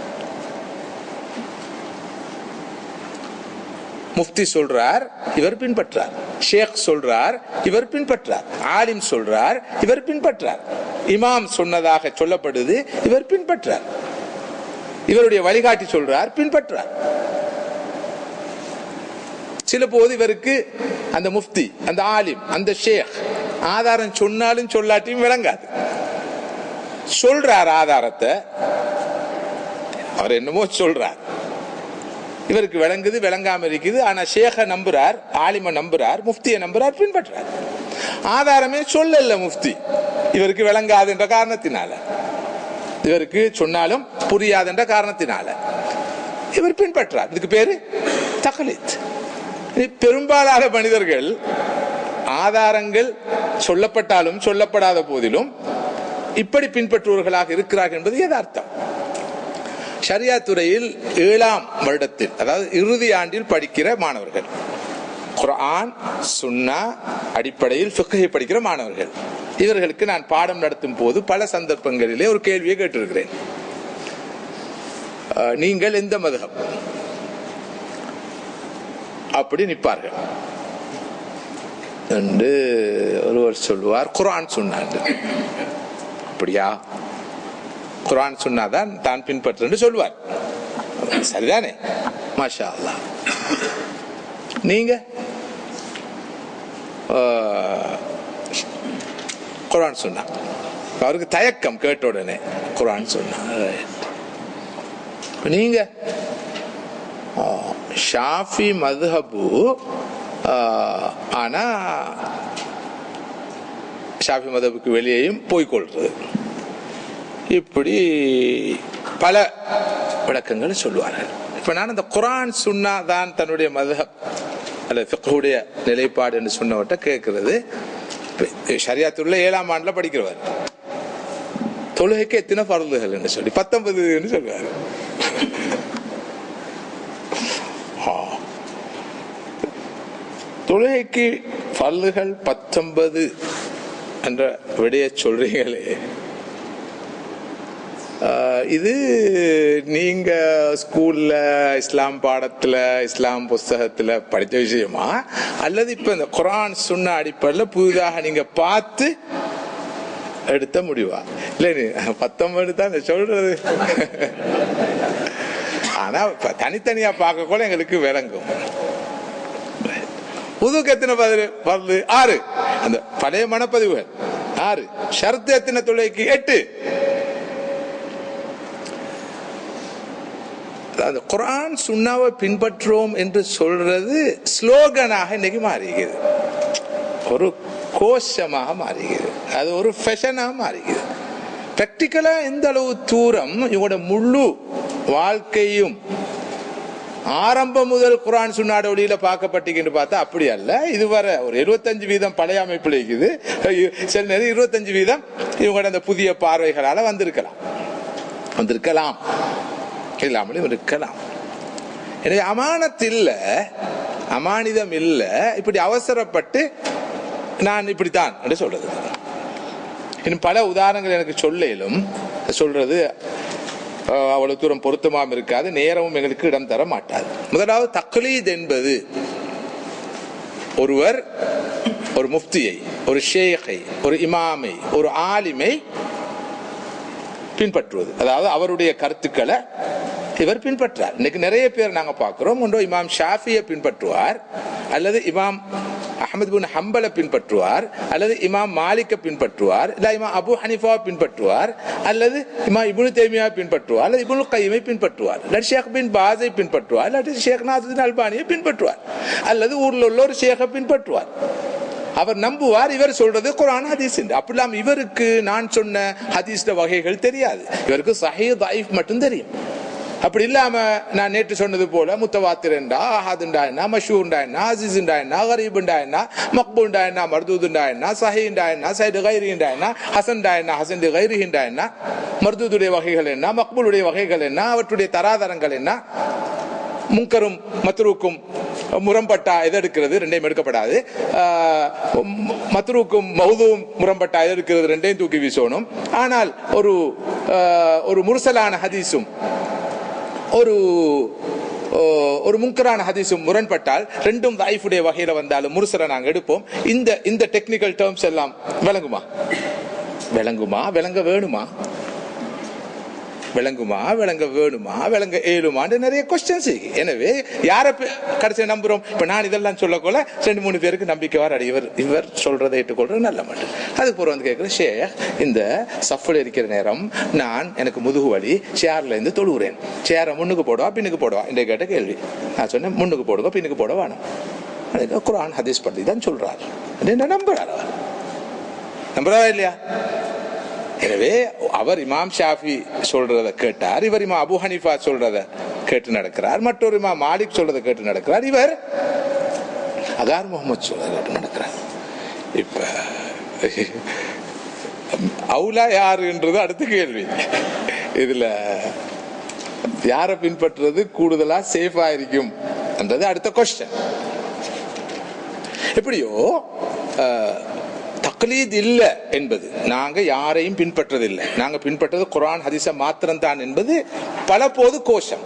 முஃப்தி சொல்றார், இவர் பின்பற்றார். ஷேக் சொல்றார், இவர் பின்பற்றார். ஆலிம் சொல்றார், இவர் பின்பற்றார். இமாம் சொன்னதாக சொல்லப்படுது, இவர் பின்பற்றார். இவருடைய வழிகாட்டி சொல்றார், பின்பற்றார். சில போது இவருக்கு அந்த முஃப்தி, அந்த ஆலிம், அந்த ஷேக் ஆதாரம் சொன்னாலும் சொல்லாட்டியும் விளங்காது. சொல்றார் ஆதாரத்தை, அவர் என்னமோ சொல்றார், இவருக்கு விளங்குது, விளங்காம இருக்குது. ஆனா ஷேக நம்புறார், ஆலிம நம்புறார், முஃப்தியை நம்புறார், பின்பற்றார். ஆதாரமே சொல்லல முஃப்தி, இவருக்கு விளங்காது என்ற காரணத்தினால, இவருக்கு சொன்னாலும் புரியாது என்ற காரணத்தினால இவர் பின்பற்றார். இதுக்கு பேரு தக்லீத். பெரும்பாலான மனிதர்கள் ஆதாரங்கள் சொல்லப்பட்டாலும் சொல்லப்படாத போதிலும் இப்படி பின்பற்றுவர்களாக இருக்கிறார்கள் என்பது யதார்த்தம். ஷரியா துறையில் 7ஆம் வருடத்தில், அதாவது இறுதி ஆண்டில் படிக்கிற மாணவர்கள், குர்ஆன் சுன்னா அடிப்படையில் ஃபிக்ஹை படிக்கிற மாணவர்கள், இவர்களுக்கு நான் பாடம் நடத்தும் போது பல சந்தர்ப்பங்களிலே ஒரு கேள்வியை கேட்டிருக்கிறேன். நீங்கள் எந்த மதுஹப் அப்படி நிற்பார்கள் என்று ஒருவர் சொல்லுவார், குர்ஆன் சுன்னா. அப்படியா, குர்ஆன் சுன்னாதான் தான் பின்பற்று சொல்லுவார். சரிதானே? மாஷா அல்லாஹ். நீங்க குர்ஆன் சுன்னா. அவருக்கு தயக்கம் கேட்ட உடனே குர்ஆன் சுன்னா. நீங்க ஷாஃபி மதுஹபு, ஆனா ஷாஃபி மதுஹபுக்கு வெளியேயும் போய்கொள்றது, இப்படி பல விளக்கங்கள் சொல்லுவார்கள். இப்ப நான் அந்த குர்ஆன் சுன்னா தான் தன்னுடைய மதுஹப் அல்லது ஃபிக்ஹுடைய நிலைப்பாடு என்று சொன்னவற்றை கேட்கிறது. ஷரியாத்துள்ள 7ஆம் ஆண்டுல படிக்கிறவர், தொழுகைக்கு எத்தனை ஃபர்துகள் என்று சொல்லி 19 சொல்லுவார். தொழுகைக்கு ஃபர்துகள் 19 என்ற விடைய சொல்றீங்களே, இது நீங்க ஸ்கூல்ல இஸ்லாம் பாடத்துல இஸ்லாம் புஸ்தகத்துல படித்த விஷயமா, அல்லது இப்ப இந்த குர்ஆன் சுன்னா அடிப்படையில் புதிதாக நீங்க பார்த்து எடுத்த முடிவா? இல்ல 19 தான் சொல்றது. ஆனா தனித்தனியா பார்க்க கூட எங்களுக்கு விளங்கும். உதுக்கு எத்தனை ஃபர்து? 6. அந்த பழைய மனப்பதிவுகள் 6. ஷர்த் எத்தனை? தொழுகைக்கு 8. அந்த குர்ஆன் சுன்னாவை பின்பற்றுவோம் என்று சொல்றது ஸ்லோகனாக இன்னைக்கு மாறிகிறது, ஒரு கோஷமாக மாறுகிறது, அது ஒரு ஃபேஷனாக மாறுகிறது. பிராக்டிக்கலா எந்த அளவு தூரம் இவங்களோட முழு வாழ்க்கையும் ஆரம்பம் முதல் குர்ஆன் சுன்னாட ஒளியில பார்க்கப்பட்டீங்கன்னு பார்த்தா அப்படி அல்ல. இதுவரை ஒரு 75% பழைய அமைப்பில் இருக்குது, சில நேரம் 25% இவங்களோட அந்த புதிய பார்வைகளால வந்திருக்கலாம் இல்லாமலும் இருக்கலாம். எனவே அமானத்தில் அமானிதம் இல்ல, இப்படி அவசரப்பட்டு நான் இப்படித்தான் என்று சொல்றது. இன்னும் பல உதாரணங்கள் எனக்கு சொல்றது அவ்வளவு தூரம் பொருத்தமாம் இருக்காது, நேரமும் எங்களுக்கு இடம் தர மாட்டாது. முதலாவது தக்லீத் என்பது ஒருவர் ஒரு முஃப்தியை, ஒரு ஷேகை, ஒரு இமாமை, ஒரு ஆலிமை பின்பற்றுவது, அதாவது அவருடைய கருத்துக்களை இவர் பின்பற்றார். இன்னைக்கு நிறைய பேர் நாங்க பார்க்கிறோம், ஒன்றோ இமாம் ஷாஃபியை பின்பற்றுவார், அல்லது இமாம் அஹ்மத் பின் ஹம்பலை பின்பற்றுவார், அல்லது இமாம் மாலிக்கை பின்பற்றுவார், இல்ல இமாம் அபு ஹனிஃபாவை பின்பற்றுவார், அல்லது இமாம் இப்னு தைமியா பின்பற்றுவார், அல்லது இப்னுல் கையிமை பின்பற்றுவார், இல்லாட்டி ஷேக் பின் பாஸை பின்பற்றுவார், இல்லாட்டி ஷேக் நாசருதீன் அல்பானியை பின்பற்றுவார், அல்லது ஊர்ல உள்ள ஒரு ஷேக்கை பின்பற்றுவார். அவர் நம்புவார் இவர் சொல்றது குர்ஆன் ஹதீஸ். அப்படிலாம் இவருக்கு நான் சொன்ன ஹதீஸ் வகைகள் தெரியாது, இவருக்கு சஹீஹ் தஈஃப் மட்டும் தெரியும். அப்படி இல்லாம நான் நேற்று சொன்னது போல முத்தவாத்திரண்டா, ஆஹாதுண்டா என்ன, மஷூர்ண்டா என்ன, அசீஸ்ண்டா என்ன, கரீப்ண்டா என்ன, மக்பூல்ண்டா என்ன, மர்தூதுண்டா என்ன, சஹீஹ்ண்டா என்ன, சைடு கைரிண்டா என்ன, ஹசன்டா என்ன, ஹசன் கைரிஹிண்டா என்ன, மர்தூதுடைய வகைகள் என்ன, மக்பூலுடைய வகைகள் என்ன, அவற்றுடைய தராதரங்கள் என்ன, முன்கரும் மத்ரூக்கும் முரம்பட்டா எது எடுக்கிறது, ரெண்டையும் எடுக்கப்படாது, மத்ரூக்கும் மௌதுவும் முரம்பட்டா எது எடுக்கிறது, ரெண்டையும் தூக்கி வீசணும். ஆனால் ஒரு முர்சலான ஹதீஸும் ஒரு முன்கரான ஹதீஸும் முரண்பட்டால் ரெண்டும் தாயிஃபுடைய வகையில வந்தாலும் முர்சலை நாங்கள் எடுப்போம். இந்த டெக்னிக்கல் டேர்ம்ஸ் எல்லாம் விளங்குமா, விளங்க வேணுமா, விளங்குமா, விளங்க வேணுமா, விளங்க ஏழுமான்னு நிறைய கொஸ்டின்ஸ். எனவே யாரை கடைசியை நம்புறோம்? இப்ப நான் இதெல்லாம் சொல்லக்கொள்ள 2-3 பேருக்கு நம்பிக்கை வர, இவர் சொல்றதை ஏற்றுக்கொள்றது நல்ல மாட்டேன். அதுக்கு போற வந்து கேட்கிறேன், ஷேக் இந்த சஃப்ல இருக்கிற நேரம் எனக்கு முதுகு வலி, சேர்ல இருந்து தொழுகிறேன், சேரை முன்னுக்கு போடுவா பின்னுக்கு போடுவா என்று கேட்ட கேள்வி. நான் சொன்னேன் முன்னுக்கு போடுவா பின்னுக்கு போட வேணும், அதுக்கு குர்ஆன் ஹதீஸ் பத்தி தான் சொல்றாரு. நம்புறாரா இல்லையா? எனவே அவர் இமாம் ஷாஃபி சொல்றதை கேட்டார், இவர் இமாம் அபு ஹனீஃபா சொல்றதை கேட்டு நடக்கிறார், மற்றொரு இமாம் மாலிக் சொல்றதை கேட்டு நடக்கிறார், இவர் அகார் முகமது சொல்றதை கேட்டு நடக்கிறார். இப்ப அவுலா யாருன்றது அடுத்த கேள்வி. இதுல யாரை பின்பற்றுறது கூடுதலா சேஃபா இருக்கும் என்றது அடுத்த கொஸ்டின். எப்படியோ தக்லீத் இல்ல என்பது, நாங்க யாரையும் பின்பற்றதில்லை, நாங்க பின்பற்றது குர்ஆன் ஹதீஸ மாத்திரம் தான் என்பது பல போது கோஷம்.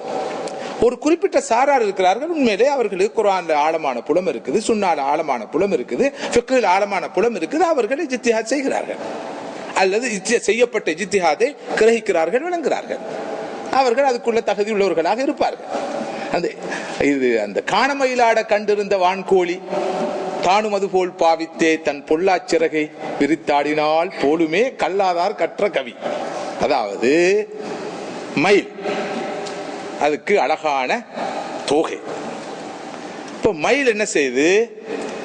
ஒரு குறிப்பிட்ட சாரார் இருக்கிறார்கள், உண்மையிலே அவர்களுக்கு குர்ஆன்ல ஆழமான புலம் இருக்குது, சுன்னால ஆழமான புலம் இருக்குது, ஃபிக்ஹில் ஆழமான புலம் இருக்குது, அவர்கள் இஜ்திஹாத் செய்கிறார்கள் அல்லது செய்யப்பட்ட இஜ்திஹாதை கிரகிக்கிறார்கள், விளங்குகிறார்கள், அவர்கள் அதுக்குள்ள தகுதி உள்ளவர்களாக இருப்பார்கள். அந்த காணமயிலாட கண்டிருந்த வான்கோழி தானும் அது போல் பாவித்தே தன் பொல்லாச்சிறகை விரித்தாடினால் போலுமே கல்லாதார் கற்ற கவி. அதாவது மயில், அதுக்கு அழகான தோகை. இப்ப மயில் என்ன செய்யுது,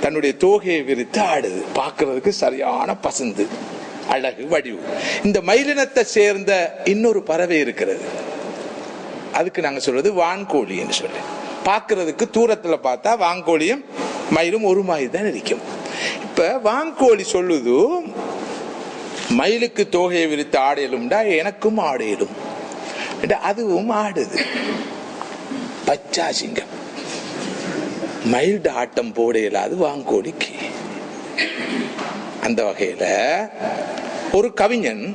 தன்னுடைய தோகையை விரித்து ஆடுது, பார்க்கிறதுக்கு சரியான பசந்து அழகு வடிவு. இந்த மயிலினத்தை சேர்ந்த இன்னொரு பறவை இருக்கிறது, அதுக்கு நாங்க சொல்றது வான்கோழி என்று சொல்லி. பார்க்கிறதுக்கு தூரத்துல பார்த்தா வான்கோழியும் மயிலும் ஒரு மாதிரி தான் இருக்கும். இப்ப வான்கோழி சொல்லுது, மயிலுக்கு தோகையை விரித்து ஆடையலும்டா எனக்கும் ஆடையலும், அதுவும் ஆடுது. பச்சா சிங்கம் மயில்ட ஆட்டம் போட இயலாது வான்கோழிக்கு. அந்த வகையில ஒரு கவிஞன்,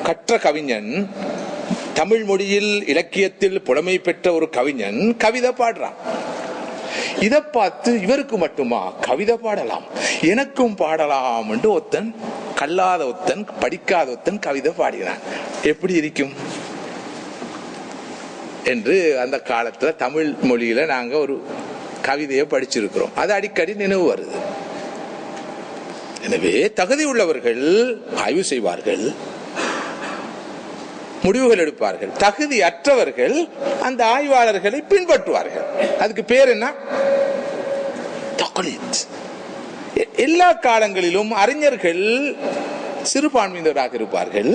கற்ற கவிஞன், தமிழ் மொழியில் இலக்கியத்தில் புலமை பெற்ற ஒரு கவிஞன் கவிதை பாடுறான். இதை பார்த்து இவருக்கு மட்டுமா கவிதை பாடலாம், எனக்கும் பாடலாம் என்று ஒருத்தன், கல்லாத ஒருத்தன், படிக்காத ஒருத்தன் கவிதை பாடினான், எப்படி இருக்கும் என்று அந்த காலத்துல தமிழ் மொழியில நாங்க ஒரு கவிதையை படிச்சிருக்கிறோம், அது அடிக்கடி நினைவு வருது. எனவே தகுதி உள்ளவர்கள் ஆய்வு செய்வார்கள், முடிவுகள் எடுப்பார்கள், தகுதி அற்றவர்கள் அந்த ஆய்வாளர்களை பின்பற்றுவார்கள். அதுக்கு பேர் என்ன? தக்லீத். எல்லா காலங்களிலும் அறிஞர்கள் சிறுபான்மையினராக இருப்பார்கள்,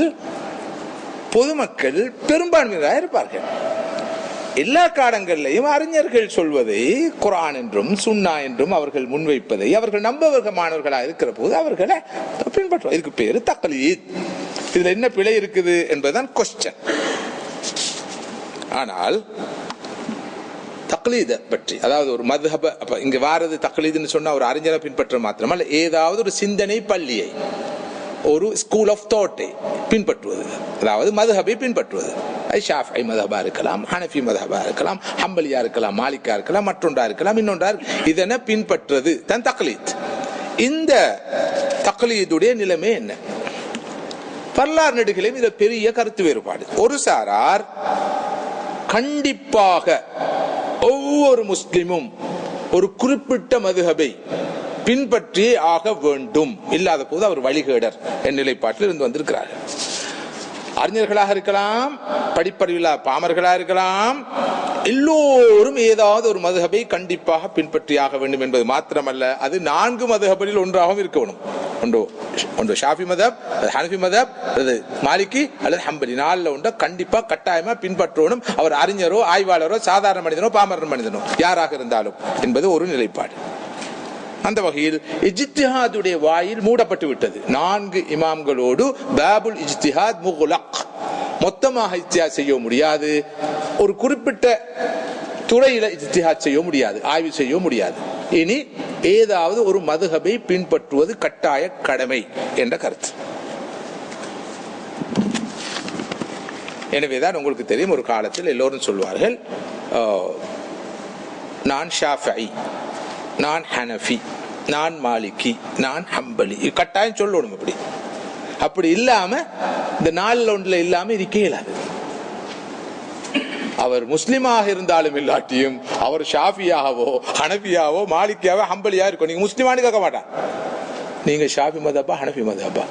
பொதுமக்கள் பெரும்பான்மையினராக இருப்பார்கள். எல்லா காலங்களிலையும் அறிஞர்கள் சொல்வதை குர்ஆன் என்றும் சுன்னா என்றும் அவர்கள் முன்வைப்பதை அவர்கள் நம்பவர்க்கமானவர்களாக இருக்கிற போது அவர்களை பின்பற்றுவார். இதுக்கு பேரு தக்லீத். இதுல என்ன பிழை இருக்குது என்பதுதான் கொஸ்டின். ஆனால் தக்லீத பற்றி, அதாவது ஒரு மத்ஹப, இங்க வாரது தக்லீதுன்னு சொன்னா ஒரு அறிஞரை பின்பற்ற மாத்திரமல்ல, ஏதாவது ஒரு சிந்தனை பள்ளியை, ஒரு ஸ்கூல் ஆஃப் தாட்டை பின்பற்றுவது, அதாவது மத்ஹபை பின்பற்றுவது. ஷாஃபிஈ மத்ஹபா இருக்கலாம், ஹனஃபி மத்ஹபா இருக்கலாம், ஹம்பலியா இருக்கலாம், மாலிகா இருக்கலாம், மற்றொன்றா இருக்கலாம், இன்னொன்றா, இதனை பின்பற்றுவது தான் தக்லீத். இந்த தக்லீதுடைய நிலைமை என்ன? வரலாறு நெடுகிலும் இது பெரிய கருத்து வேறுபாடு. ஒரு சாரார் கண்டிப்பாக ஒவ்வொரு முஸ்லிமும் ஒரு குறிப்பிட்ட மதுஹபை பின்பற்றியே ஆக வேண்டும், இல்லாத போது அவர் வழிகேடர் என் நிலைப்பாட்டில் இருந்து வந்திருக்கிறார்கள். அறிஞர்களாக இருக்கலாம், படிப்பறிவில்லா பாமர்களாக இருக்கலாம், எல்லோரும் ஏதாவது ஒரு மதுஹபை கண்டிப்பாக பின்பற்றியாக வேண்டும் என்பது மாத்திரமல்ல, அது 4 மதுஹபில் ஒன்றாகவும் இருக்க வேண்டும். ஒன்று ஷாஃபி மதப், ஹனஃபி மதப், அல்லது மாலிகி அல்லது ஹம்பலி, 4ல் ஒன்றை கண்டிப்பா கட்டாயமா பின்பற்றணும். அவர் அறிஞரோ ஆய்வாளரோ சாதாரண மனிதனோ பாமர மனிதனோ யாராக இருந்தாலும் என்பது ஒரு நிலைப்பாடு. அந்த வகையில் இஜ்திஹாதுடைய வாயில் மூடப்பட்டு விட்டது. 4 இமாம்களோடு பாபுல் இஜ்திஹாத் முக்லக், மொத்தமாக இஜ்திஹாத் செய்ய முடியாது. ஒரு குறிப்பிட்ட துறையில இஜ்திஹாத் செய்ய முடியாது, ஆய்வு செய்ய முடியாது. இனி ஏதாவது ஒரு மதுஹபை பின்பற்றுவது கட்டாய கடமை என்ற கருத்து. எனவேதான் உங்களுக்கு தெரியும், ஒரு காலத்தில் எல்லோரும் சொல்வார்கள், நான் ஷாஃபிஈ, நான் ஹனஃபி, நான் மாலிகி, நான் ஹம்பலி, கட்டாயம் சொல்லணும். அப்படி இல்லாம இந்த 4ல் ஒன்றில் இல்லாம இருக்க இயலாது. அவர் முஸ்லிமாக இருந்தாலும் இல்லாட்டியும் அவர் ஷாஃபியாவோ ஹனஃபியாவோ மாலிகியாவோ ஹம்பலியா இருக்கும். நீங்க முஸ்லிமானு கேட்க மாட்டான், நீங்க ஷாஃபி மதப்பா ஹனஃபி மதப்பா,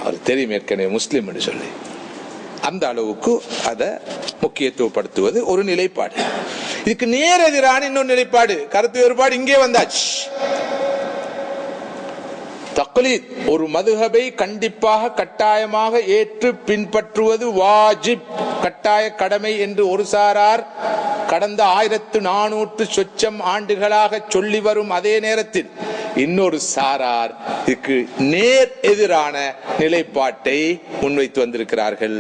அவர் தெரியும் ஏற்கனவே முஸ்லிம் என்று சொல்லி. அந்த அளவுக்கு அதை முக்கியத்துவப்படுத்துவது ஒரு நிலைப்பாடு. இதுக்கு நேர் எதிரான இன்னொரு நிலைப்பாடு, கருத்து வேறுபாடு இங்கே வந்தாச்சு. தக்லீத், ஒரு மதுஹபை கண்டிப்பாக கட்டாயமாக ஏற்று பின்பற்றுவது வாஜிப், கட்டாய கடமை என்று ஒரு சாரார் கடந்த 1400 சொச்சம் ஆண்டுகளாக சொல்லி வரும் அதே நேரத்தில் இன்னொரு சாரார் இதுக்கு நேர் எதிரான நிலைப்பாட்டை முன்வைத்து வந்திருக்கிறார்கள்.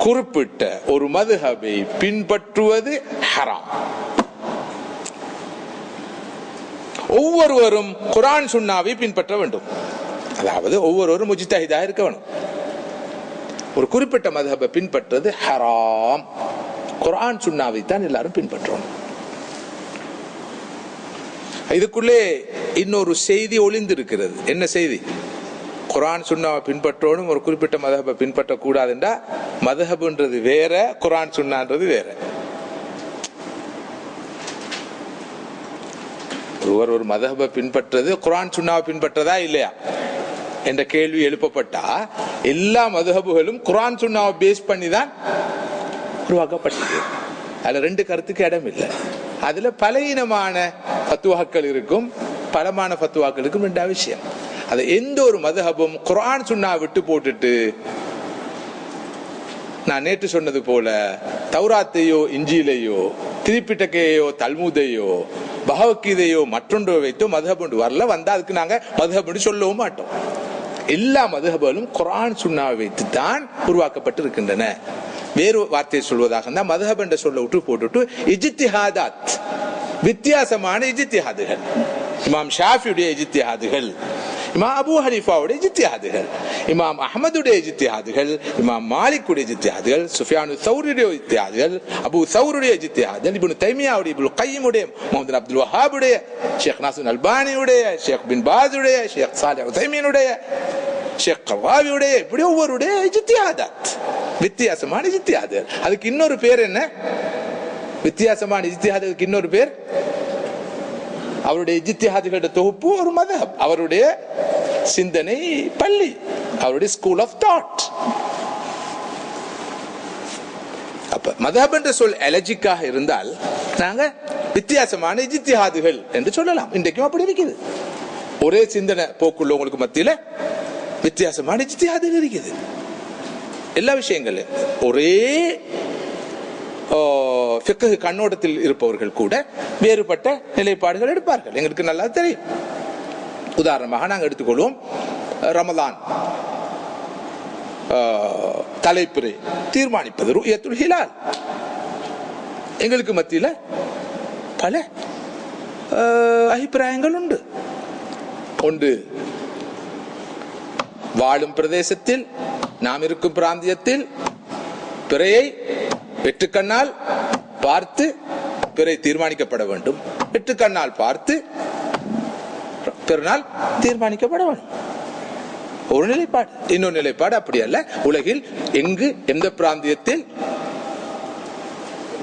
குறிப்பிட்ட ஒரு மதுஹபை பின்பற்றுவது ஹராம். ஒவ்வொருவரும் குர்ஆன் சுன்னாவை பின்பற்ற வேண்டும். அதாவது ஒவ்வொருவரும் முஜ்தஹிதாக இருக்க வேண்டும். ஒரு குறிப்பிட்ட மதுஹபை பின்பற்றுவது ஹராம். குர்ஆன் சுன்னாவை தான் எல்லாரும் பின்பற்றணும். இதுக்குள்ளே இன்னொரு செய்தி ஒளிந்திருக்கிறது. என்ன செய்தி? குர்ஆன் சுன்னாவை பின்பற்றணும், ஒரு குறிப்பிட்ட மதுஹபை பின்பற்ற கூடாதுண்டா மதுஹப்ன்றது வேற, குர்ஆன் சுன்னான்றது வேற. ஒருவர் ஒரு மதுஹபை பின்பற்றது குர்ஆன் சுன்னாவை பின்பற்றதா இல்லையா என்ற கேள்வி எழுப்பப்பட்டா, எல்லா மதுஹபுகளும் குர்ஆன் சுன்னாவை பேஸ் பண்ணி தான் உருவாக்கப்பட்டது. அதுல 2 கருத்துக்கு இடம் இல்லை. அதுல பலவீனமான ஃபத்வாக்கள் இருக்கும், பலமான ஃபத்வாக்கள் இருக்கும். 2வது விஷயம், அது எந்த ஒரு மதுஹபும் குர்ஆன் சுன்னா விட்டு போட்டுட்டு, நான் நேற்று சொன்னது போல தௌராத்தையோ இஞ்சிலையோ திரிபிட்டகையோ தல்முதையோ பகவத்கீதையோ மற்றொன்று வைத்தோ மதுஹப் வரல வந்தா அதுக்கு நாங்க மதுஹப் சொல்லவும் மாட்டோம். எல்லா மதுஹபுகளும் குர்ஆன் சுன்னாவை வைத்து தான் உருவாக்கப்பட்டு இருக்கின்றன. வேறு வார்த்தையை சொல்வதாக இருந்தால் மதுஹப் என்ற சொல்ல விட்டு போட்டுட்டு இஜ்திஹாதாத், வித்தியாசமான இஜ்திஹாதுகள், இமாம் ஷாஃபியுடைய இஜ்திஹாதுகள், இமாம் அபூ ஹனீஃபாவுடைய இஜ்திஹாதுகள், இமாம் அஹ்மதுடைய இஜ்திஹாதுகள், இமாம் மாலிக்குடைய இஜ்திஹாதுகள், சுஃபியானு சௌரியுடைய இஜ்திஹாதுகள், அபூ சௌருடைய இஜ்திஹாதுகள், இப்னு தைமியாவுடைய, இப்னு கையிமுடைய, முஹம்மது அப்துல் வஹாபுடைய, ஷேக் நாசிர் அல்பானியுடைய, ஷேக் பின் பாஸுடைய, ஷேக் சாலிஹ் உதைமீனுடைய, ஷேக் கர்வாவியுடைய, இப்படி ஒவ்வொருடைய இஜ்திஹாதாத், வித்தியாசமான இஜ்திஹாதுகள். அதுக்கு இன்னொரு பேர் என்ன? வித்தியாசமான இஜ்திஹாதுக்கு இன்னொரு பேர் அவருடைய இஜ்திஹாதுகளுடைய தொகுப்பு, ஒரு மதுஹப், அவருடைய சிந்தனை பள்ளி, அவருடைய ஸ்கூல் ஆஃப் தாட். அப்ப மதுஹப் என்ற சொல் அலர்ஜிக்காக இருந்தால் நாங்க வித்தியாசமான இஜ்திஹாதுகள் என்று சொல்லலாம். இன்றைக்கும் அப்படி இருக்குது. ஒரே சிந்தனை போக்குள்ளவங்களுக்கு மத்தியில வித்தியாசமான இஜ்திஹாதுகள் இருக்குது. எல்லா விஷயங்களும் ஒரே ஃபிக்ஹ் கண்ணோட்டத்தில் இருப்பவர்கள் கூட வேறுபட்ட நிலைப்பாடுகள் எடுப்பார்கள். எங்களுக்கு நல்லா தெரியும். உதாரணமாக நாங்கள் எடுத்துக்கொள்வோம், ரமலான் தலைப்புரை தீர்மானிப்பது ருயத்துல் ஹிலால். எங்களுக்கு மத்தியில் பல அபிப்பிராயங்கள் உண்டு. ஒன்று, வாழும் பிரதேசத்தில், நாம் இருக்கும் பிராந்தியத்தில் பிறையை வெற்றுக்கண்ணால் பார்த்து பிறை தீர்மானிக்கப்பட வேண்டும். வெற்றுக்கண்ணால் பார்த்து பெருநாள் தீர்மானிக்கப்பட வேண்டும். ஒரு நிலைப்பாடு. இன்னொரு நிலைப்பாடு அப்படி அல்ல. உலகில் எங்கு எந்த பிராந்தியத்தில்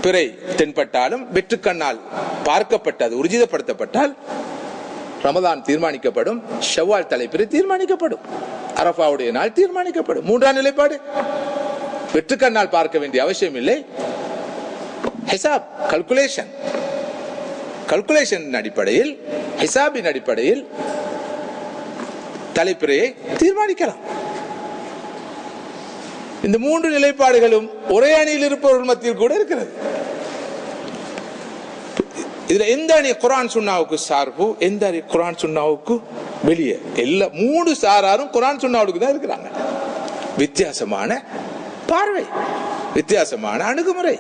பிறை தென்பட்டாலும் வெற்றுக்கண்ணால் பார்க்கப்பட்டது உறுதிப்படுத்தப்பட்டால் ரமதான் தீர்மானிக்கப்படும், ஷவ்வால் தலைப்பிறை தீர்மானிக்கப்படும், அரஃபாவுடைய நாள் தீர்மானிக்கப்படும். மூன்றாம் நிலைப்பாடு, வெற்றுக்கண்ணால் பார்க்க வேண்டிய அவசியம் இல்லை. ஹிசாப், கல்குலேஷன் அடிப்படையில், ஹிசாபின் அடிப்படையில் தலைப்பிறையை தீர்மானிக்கலாம். இந்த மூன்று நிலைப்பாடுகளும் ஒரே அணியில் இருப்பவர்கள் மத்தியில் கூட இருக்கிறது. இதுல எந்த அணி குர்ஆன் சுன்னாவுக்கு சார்பு, எந்த அணி குர்ஆன் சுன்னாவுக்கு வெளியே, எல்லா மூணு சாராரும் குர்ஆன் சுன்னாவுக்கு தான் இருக்கிறாங்க. வித்தியாசமான பார்வை, வித்தியாசமான அணுகுமுறை.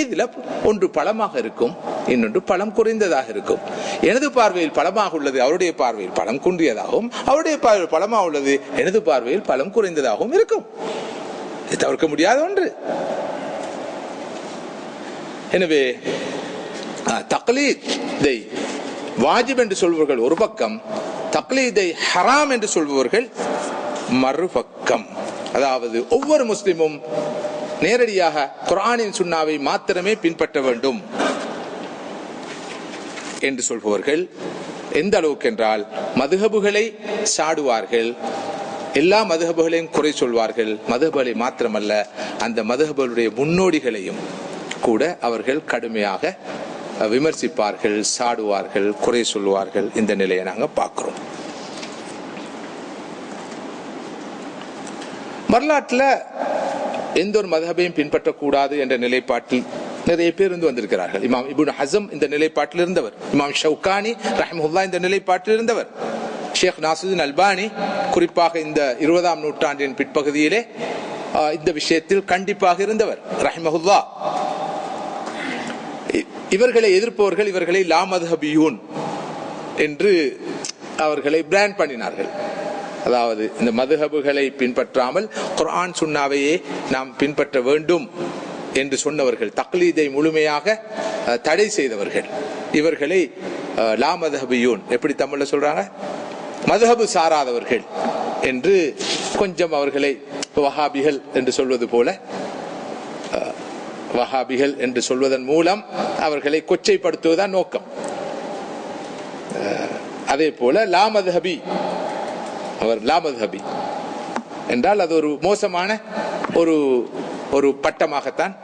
இதுல ஒன்று பலமாக இருக்கும், இன்னொன்று பலம் குறைந்ததாக இருக்கும். எனது பார்வையில் பலமாக உள்ளது அவருடைய பார்வையில் பலம் குன்றியதாகவும், அவருடைய பார்வையில் பலமாக உள்ளது எனது பார்வையில் பலம் குறைந்ததாகவும் இருக்கும். இது தவிர்க்க முடியாத ஒன்று. எனவே தக்லீதை வாஜிப் என்று சொல்பவர்கள் ஒரு பக்கம், தக்லீதை ஹராம் என்று சொல்பவர்கள் மறுபக்கம். அதாவது ஒவ்வொரு முஸ்லிமும் நேரடியாக குர்ஆனின் சுன்னாவை மாத்திரமே பின்பற்ற வேண்டும் என்று சொல்பவர்கள் எந்த அளவுக்கு என்றால் மதுஹபுகளை சாடுவார்கள், எல்லா மதுஹபுகளையும் குறை சொல்வார்கள். மதுஹபுகளை மாத்திரமல்ல, அந்த மதுஹபுகளுடைய முன்னோடிகளையும் கூட அவர்கள் கடுமையாக விமர்சிப்பார்கள், சாடுவார்கள், குறை சொல்வார்கள். இந்த நிலையை நாங்கள் பார்க்கிறோம். வரலாற்றில் எந்த ஒரு மதஹபையும் பின்பற்றக்கூடாது என்ற நிலைப்பாட்டில் நிறைய பேர் இருந்து வந்திருக்கிறார்கள். இமாம் இப்னு ஹஸம் இந்த நிலைப்பாட்டில் இருந்தவர், இமாம் ஷவுகானி ரஹ்மத்துல்லாஹ் இந்த நிலைப்பாட்டில் இருந்தவர், ஷேக் நாசிருதீன் அல்பானி குறிப்பாக இந்த 20ஆம் நூற்றாண்டின் பிற்பகுதியிலே இந்த விஷயத்தில் கண்டிப்பாக இருந்தவர் ரஹ்மத்துல்லாஹ். இவர்களை எதிர்ப்பவர்கள் இவர்களை லா மத்ஹபியூன் என்று அவர்களை பிராண்ட் பண்ணினார்கள். அதாவது இந்த மதுஹபுகளை பின்பற்றாமல் குர்ஆன் சுன்னாவையே நாம் பின்பற்ற வேண்டும் என்று சொன்னவர்கள், தக்லீதை முழுமையாக தடை செய்தவர்கள், இவர்களை லா மத்ஹபியூன், எப்படி தமிழ்ல சொல்றாங்க, மதுஹபு சாராதவர்கள் என்று கொஞ்சம் அவர்களை வஹாபிகள் என்று சொல்வது போல, வஹாபிகள் என்று சொல்வதன் மூலம் அவர்களை கொச்சைப்படுத்துவதுதான் நோக்கம். அதே போல லா மத்ஹபி, அவர் லா மத்ஹபி என்றால் அது ஒரு மோசமான ஒரு பட்டமாகத்தான்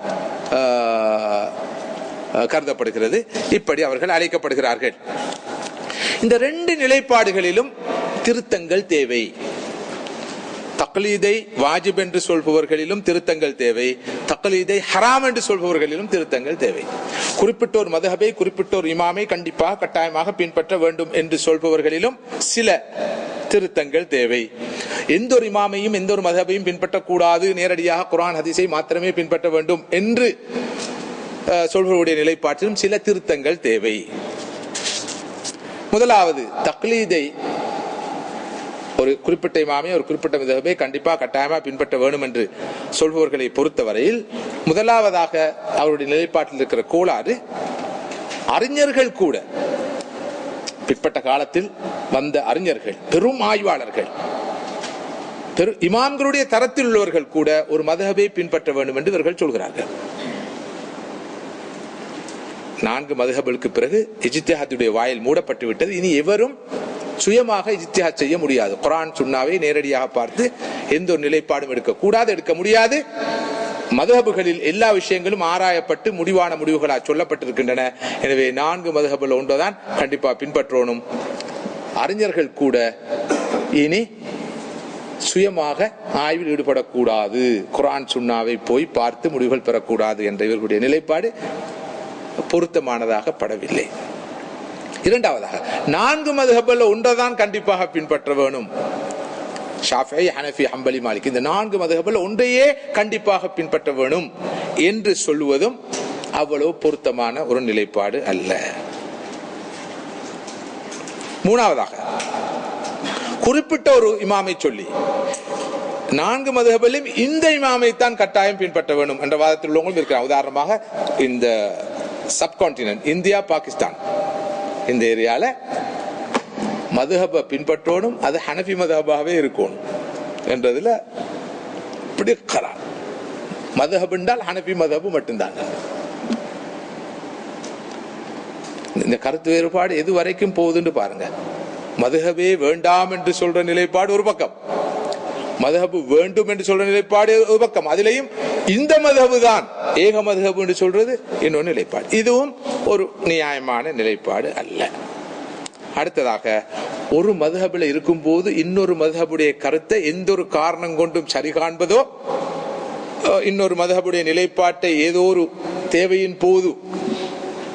கருதப்படுகிறது. இப்படி அவர்கள் அழைக்கப்படுகிறார்கள். இந்த ரெண்டு நிலைப்பாடுகளிலும் திருத்தங்கள் தேவை. தக்லீதை வாஜிப் என்று சொல்பவர்களிலும் திருத்தங்கள் தேவை, தக்லீதை ஹராம் என்று சொல்பவர்களிலும் திருத்தங்கள் தேவை. குறிப்பிட்டோர் மதுஹபை, குறிப்பிட்டோர் இமாமை கண்டிப்பாக கட்டாயமாக பின்பற்ற வேண்டும் என்று சொல்பவர்களிலும் சில திருத்தங்கள் தேவை. எந்த ஒரு இமாமையும் எந்த ஒரு மதுஹபையும் பின்பற்றக்கூடாது, நேரடியாக குர்ஆன் ஹதீஸை மாத்திரமே பின்பற்ற வேண்டும் என்று சொல்பவருடைய நிலைப்பாட்டிலும் சில திருத்தங்கள் தேவை. முதலாவது, தக்லீதை ஒரு குறிப்பிட்ட இமாமை ஒரு குறிப்பிட்ட மதுஹபை கண்டிப்பாக கட்டாயமாக பின்பற்ற வேண்டும் என்று சொல்பவர்களை பொறுத்தவரையில் முதலாவதாக அவருடைய நிலைப்பாட்டில் இருக்கிற கோளாறு, அறிஞர்கள் கூட, பிற்பட்ட காலத்தில் வந்த அறிஞர்கள், பெரும் ஆய்வாளர்கள், இமாம்களுடைய தரத்தில் உள்ளவர்கள் கூட ஒரு மதுஹபை பின்பற்ற வேண்டும் என்று இவர்கள் சொல்கிறார்கள். 4 மதுஹபுகளுக்கு பிறகு இஜ்திஹாதுடைய வாயில் மூடப்பட்டு விட்டது. இனி எவரும் சுயமாக இஜ்திஹாத் செய்ய முடியாது. குர்ஆன் சுன்னாவை நேரடியாக பார்த்து எந்த ஒரு நிலைப்பாடும் எடுக்க முடியாது. மதுஹபுகளில் எல்லா விஷயங்களும் ஆராயப்பட்டு முடிவான முடிவுகளாக சொல்லப்பட்டிருக்கின்றன. எனவே 4 மதுஹபுல ஒன்றுதான் கண்டிப்பா பின்பற்றணும். அறிஞர்கள் கூட இனி சுயமாக ஆய்வில் ஈடுபடக்கூடாது, குர்ஆன் சுன்னாவை போய் பார்த்து முடிவுகள் பெறக்கூடாது என்ற இவர்களுடைய நிலைப்பாடு பொருத்தமானதாக படவில்லை. இரண்டாவதாக, 4 மதுஹபுல ஒன்றைதான் கண்டிப்பாக பின்பற்ற வேணும். ஷாஃபிஈ, ஹனஃபி, ஹம்பலி, மாலிக் இந்த 4 மதுஹபுல ஒன்றையே கண்டிப்பாக பின்பற்ற வேணும் என்று சொல்லுவதும் அவ்வளவு பொருத்தமான ஒரு நிலைப்பாடு அல்ல. மூணாவதாக, குறிப்பிட்ட ஒரு இமாமை சொல்லி 4 மதுஹபிலும் இந்த இமாமை தான் கட்டாயம் பின்பற்ற வேண்டும் என்ற வாதத்தில் உள்ளவங்களும் இருக்கிறார். உதாரணமாக இந்த சப்கான்டினென்ட், இந்தியா, பாகிஸ்தான், இந்த ஏரியால மதுஹபை பின்பற்றணும், அது ஹனஃபி மதுஹபாகவே இருக்கணும். என்றதுல இப்படி கரார். மதுஹப் என்றால் ஹனஃபி மதுஹப் மட்டும்தான். இந்த கருத்து வேறுபாடு எது வரைக்கும் போகுதுன்னு பாருங்க. மதுஹபே வேண்டாம் என்று சொல்ற நிலைப்பாடு ஒரு பக்கம், மதுஹப் வேண்டும் என்று சொல்ற நிலைப்பாடு ஒரு பக்கம், அதிலையும் இந்த மதுஹப் தான் ஏக மதுஹப் என்று சொல்றது இன்னொரு நிலைப்பாடு. இதுவும் ஒரு நியாயமான நிலைப்பாடு அல்ல. அடுத்ததாக, ஒரு மதுஹபில் இருக்கும் போது இன்னொரு மதுஹபுடைய கருத்தை எந்த ஒரு காரணம் கொண்டும் சரி காண்பதோ, இன்னொரு மதுஹபுடைய நிலைப்பாட்டை ஏதோ ஒரு தேவையின் போது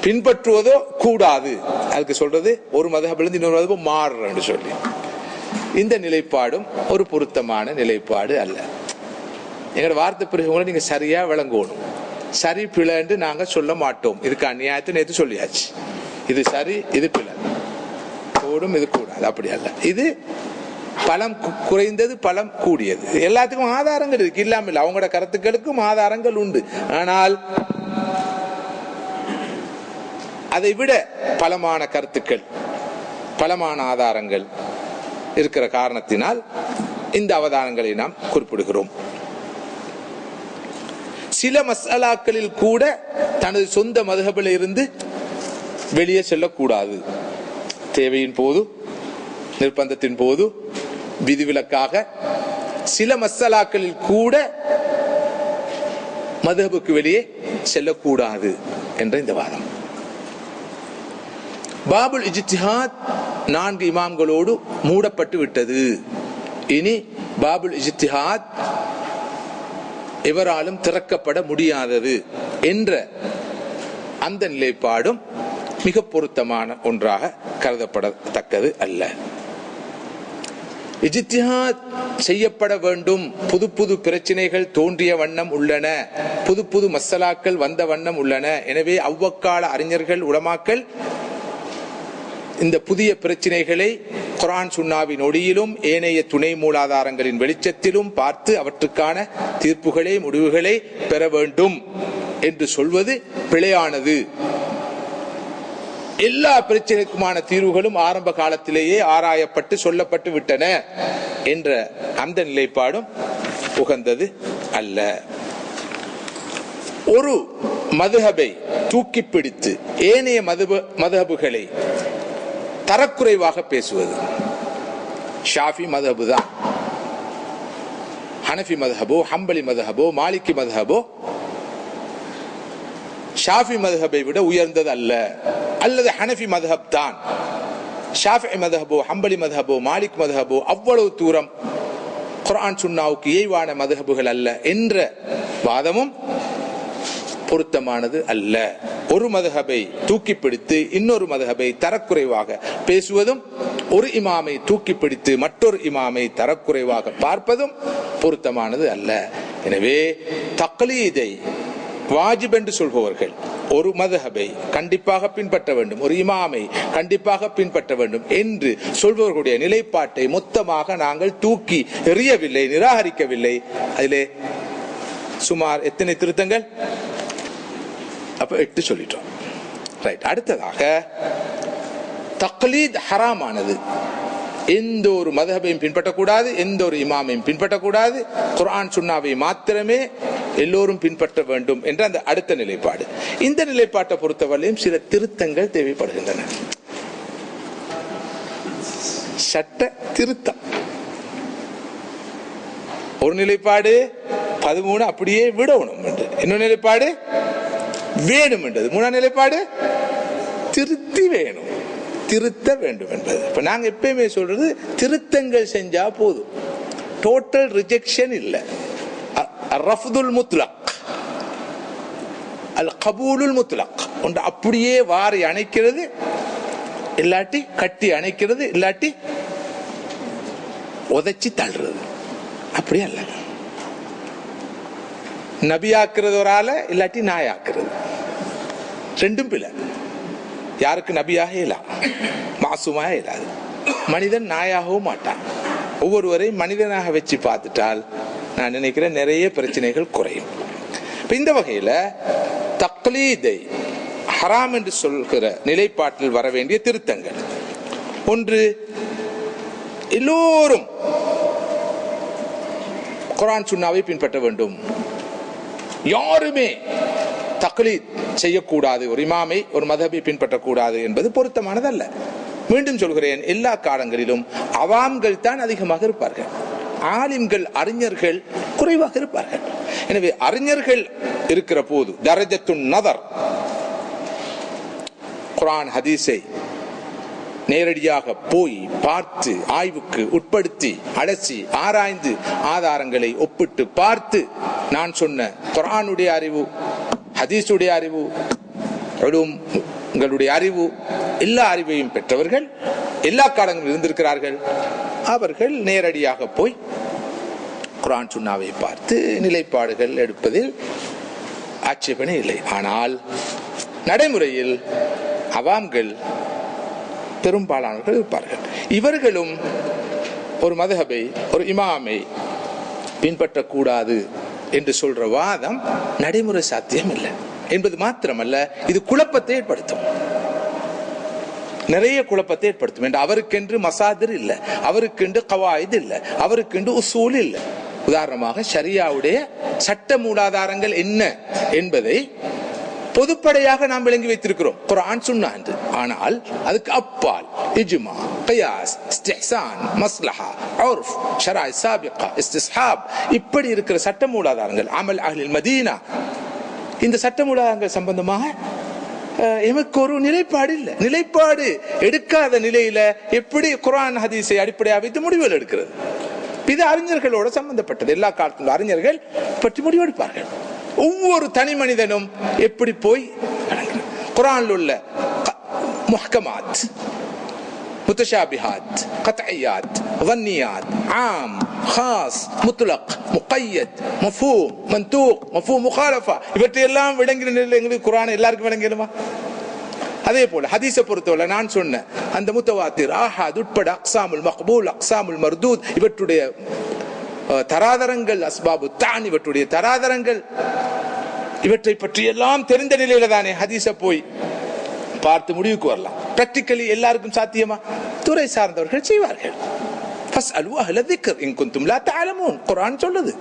பின்பற்றுவதோ கூடாது. அதுக்கு சொல்றது ஒரு மதுஹபிலிருந்து இன்னொரு மதுஹப் மாறுறன்னு சொல்லி. இந்த நிலைப்பாடும் ஒரு பொருத்தமான நிலைப்பாடு அல்ல. எங்களோட வார்த்தை பிறகு நீங்க சரியா விளங்கணும். சரி பிழைன்னு நாங்க சொல்ல மாட்டோம். இதுக்கு அநியாயத்தை நேற்று சொல்லியாச்சு. இது சரி, இது பிழை, கூடும், இது கூடாது, அப்படி அல்ல. இது பலம் குறைந்தது, பலம் கூடியது. எல்லாத்துக்கும் ஆதாரங்கள் இருக்கு, இல்லாம இல்லை. அவங்களோட கருத்துக்களுக்கும் ஆதாரங்கள் உண்டு. ஆனால் அதை விட பலமான கருத்துக்கள், பலமான ஆதாரங்கள் இருக்கிற காரணத்தினால் இந்த அவதானங்களை நாம் குறிப்பிடுகிறோம். சில மசாலாக்களில் கூட தனது சொந்த மதுஹபில் இருந்து வெளியே செல்லக்கூடாது. தேவையின் போது, நிர்பந்தத்தின் போது, விதிவிலக்காக சில மசாலாக்களில் கூட மதுஹபுக்கு வெளியே செல்லக்கூடாது என்ற இந்த வாதம். பாபுல் இஜ்திஹாத் 4 இமாம்களோடு மூடப்பட்டு விட்டது. இனி பாபுல் இஜ்திஹாத் எவராலும் திறக்கப்பட முடியாதது என்ற அந்த நிலைப்பாடும் மிக பொருத்தமான ஒன்றாக கருதப்படத்தக்கது அல்ல. இஜ்திஹாத் செய்யப்பட வேண்டும். புது புது பிரச்சனைகள் தோன்றிய வண்ணம் உள்ளன, புது புது மசலாக்கள் வந்த வண்ணம் உள்ளன. எனவே அவ்வக்கால அறிஞர்கள், உலமாக்கள் இந்த புதிய பிரச்சனைகளை குர்ஆன் சுன்னாவின் ஒளியிலும் ஏனைய துணை மூலாதாரங்களின் வெளிச்சத்திலும் பார்த்து அவற்றுக்கான தீர்ப்புகளை, முடிவுகளை பெற வேண்டும் என்று சொல்வது பிழையானது. எல்லா பிரச்சனைக்குமான தீர்வுகளும் ஆரம்ப காலத்திலேயே ஆராயப்பட்டு சொல்லப்பட்டு விட்டன என்ற அந்த நிலைப்பாடும் உகந்தது அல்ல. ஒரு மதுஹபை தூக்கி பிடித்து ஏனைய மதுஹபுகளை தரக்குறைவாக பேசுவது, ஷாஃபி மதுஹபு தான், ஹனஃபி மதுஹபோ, ஹம்பலி மதுஹபோ, மாலிகி மதுஹபோ ஷாஃபி மதுஹபை விட உயர்ந்தது அல்ல, அல்லது ஹனஃபி மதுஹப் தான், ஷாஃபி மதுஹபோ, ஹம்பலி மதுஹபோ, மாலிக் மதுஹபோ அவ்வளவு தூரம் குர்ஆன் சுன்னாவுக்கு ஏய்வான மதுஹபுகள் அல்ல என்ற வாதமும் பொருத்தமானது அல்ல. ஒரு மதுஹபை தூக்கி பிடித்து இன்னொரு மதுஹபை தரக்குறைவாக பேசுவதும், ஒரு இமாமை தூக்கி பிடித்து மற்றொரு இமாமை தரக்குறைவாக பார்ப்பதும் பொருத்தமானது அல்ல. எனவே தக்லீதை வாஜிப் என்று சொல்பவர்கள் ஒரு மதுஹபை கண்டிப்பாக பின்பற்ற வேண்டும், ஒரு இமாமை கண்டிப்பாக பின்பற்ற வேண்டும் என்று சொல்பவர்களுடைய நிலைப்பாட்டை மொத்தமாக நாங்கள் தூக்கி எறியவில்லை, நிராகரிக்கவில்லை. அதிலே சுமார் எத்தனை திருத்தங்கள்? அப்ப 8 சொல்லிட்டோம். ரைட். அடுத்ததாக, தக்லீத் ஹராமானது. எந்த ஒரு மதுஹபையும் பின்பற்றக்கூடாது, எந்த ஒரு இமாமையும் பின்பற்றக்கூடாது, குர்ஆன் சுன்னாவை மாத்திரமே எல்லோரும் பின்பற்ற வேண்டும் என்ற அந்த அடுத்த நிலைப்பாடு. இந்த நிலைப்பாட்டை பொறுத்தவரையும் சில திருத்தங்கள் தேவைப்படுகின்றன. சட்ட திருத்தம். ஒரு நிலைப்பாடு 13 அப்படியே விடணும் என்று, இன்னொரு நிலைப்பாடு வேணும் என்றது, 3ஆம் நிலைப்பாடு திருத்தி வேணும், திருத்த வேண்டும் என்பது. இப்ப நாங்க எப்பயுமே சொல்றது திருத்தங்கள் செஞ்சா போதும், டோட்டல் ரிஜெக்ஷன் இல்ல. ரஃப்துல் முத்லக், அல் கபூலுல் முத்லக், ஒன்று அப்படியே வாரி அணைக்கிறது, இல்லாட்டி கட்டி அணைக்கிறது, இல்லாட்டி உதைச்சி தள்ளுறது, அப்படியே அல்ல. நபியாக்குறது ஒரு ஆள, இல்லாட்டி நாயாக்குறது, ரெண்டும் பிள்ளை. யாருக்கு நபியாக இயலாம், மாசுமாக இயலாது. மனிதன் நாயாகவும் மாட்டான். ஒவ்வொருவரையும் மனிதனாக வச்சு பார்த்துட்டால் நான் நினைக்கிறேன் நிறைய பிரச்சனைகள் குறையும். இந்த வகையில தக்லீதை ஹராம் என்று சொல்கிற நிலைப்பாட்டில் வர வேண்டிய திருத்தங்கள். ஒன்று, எல்லோரும் குர்ஆன் சுன்னாவை பின்பற்ற வேண்டும். யாருமே தக்லீத் செய்யக்கூடாது, ஒரு இமாமை ஒரு மதஹபை பின்பற்றக்கூடாது என்பது பொருத்தமானதல்ல. மீண்டும் சொல்கிறேன், எல்லா காலங்களிலும் அவாம்கள் தான் அதிகமாக இருப்பார்கள், ஆலிம்கள் அறிஞர்கள் குறைவாக இருப்பார்கள். எனவே அறிஞர்கள் இருக்கிற போது தரஜத்துன் நதர், குர்ஆன் ஹதீஸை நேரடியாக போய் பார்த்து ஆய்வுக்கு உட்படுத்தி அலசி ஆராய்ந்து ஆதாரங்களை ஒப்பிட்டு பார்த்து நான் சொன்ன குர்ஆனுடைய அறிவு, ஹதீஸுடைய அறிவு, உங்களுடைய அறிவு, எல்லா அறிவையும் பெற்றவர்கள் எல்லா காலங்களிலும் இருந்திருக்கிறார்கள். அவர்கள் நேரடியாக போய் குர்ஆன் சுன்னாவை பார்த்து நிலைப்பாடுகள் எடுப்பதில் ஆட்சேபனை இல்லை. ஆனால் நடைமுறையில் அவாம்கள் பெரும்பாலானவர்கள் இருப்பார்கள். இவர்களும் ஒரு மதஹபை ஒரு இமாமை பின்பற்றக்கூடாது என்று சொல்ற வாதம் நடைமுறை சாத்தியம் இல்லை என்பது மாத்திரமல்ல, இது குழப்பத்தை ஏற்படுத்தும், நிறைய குழப்பத்தை ஏற்படுத்தும். என்று அவருக்கென்று மசாதிர் இல்லை, அவருக்கென்று கவாயித் இல்லை, அவருக்கென்று உசூல் இல்லை. உதாரணமாக ஷரியாவுடைய சட்ட மூலாதாரங்கள் என்ன என்பதை பொதுப்படையாக நாம் விளங்கி வைத்திருக்கிறோம், குர்ஆன் சுன்னா என்று. ஆனால் அதுக்கு அப்பால் இஜ்மா, கியாஸ், இஸ்திஹ்சான், மஸ்லஹா, உர்ஃப், ஷராய் சாபிகா, இஸ்திஸ்ஹாப், இப்படி இருக்கிற சட்ட மூலாதாரங்கள், அமல் அஹ்லில் மதீனா, இந்த சட்ட மூலாதாரங்கள் சம்பந்தமாக எமக்கு ஒரு நிலைப்பாடு இல்லை. நிலைப்பாடு எடுக்காத நிலையில எப்படி குர்ஆன் ஹதீஸை அடிப்படையாக வைத்து முடிவுகள் எடுக்கிறது? இது அறிஞர்களோட சம்பந்தப்பட்டது. எல்லா காலத்திலும் அறிஞர்கள் பற்றி முடிவெடுப்பார்கள். ஒவ்வொரு தனி மனிதனும் எப்படி போய் குர்ஆனில் உள்ள முஹ்கமாத், முத்தஷாபிஹாத், கத்இயாத், வன்னியாத், ஆம், காஸ், முத்லக், முகய்யத், மஃபூம், மன்தூக், மஃபூம் முகாலஃபா, இவற்றையெல்லாம் விளங்கின நிலையில் எங்களுக்கு குர்ஆன் எல்லாருக்கும் விளங்கிடுமா? அதே போல ஹதீஸை பொறுத்தவரை நான் சொன்ன அந்த முத்தவாத்திர், ஆஹாத் உட்பட அக்ஸாமுல் மக்பூல், அக்ஸாமுல் மர்தூத், இவற்றுடைய தராதரங்கள், அஸ்பாபு தான், இவற்றுடைய தராதரங்கள், இவற்றை பற்றி எல்லாம் தெரிந்த நிலையில தானே ஹதீஸை போய் பார்த்து முடிவுக்கு வரலாம். பிராக்டிகலி எல்லாருக்கும் சாத்தியமா? துறை சார்ந்தவர்கள் செய்வார்கள். ஃபஸ்அலு அஹ்ல ذிக்ர் இன் குன்தும் லா தஅலமூன், குர்ஆன் சொல்லுது.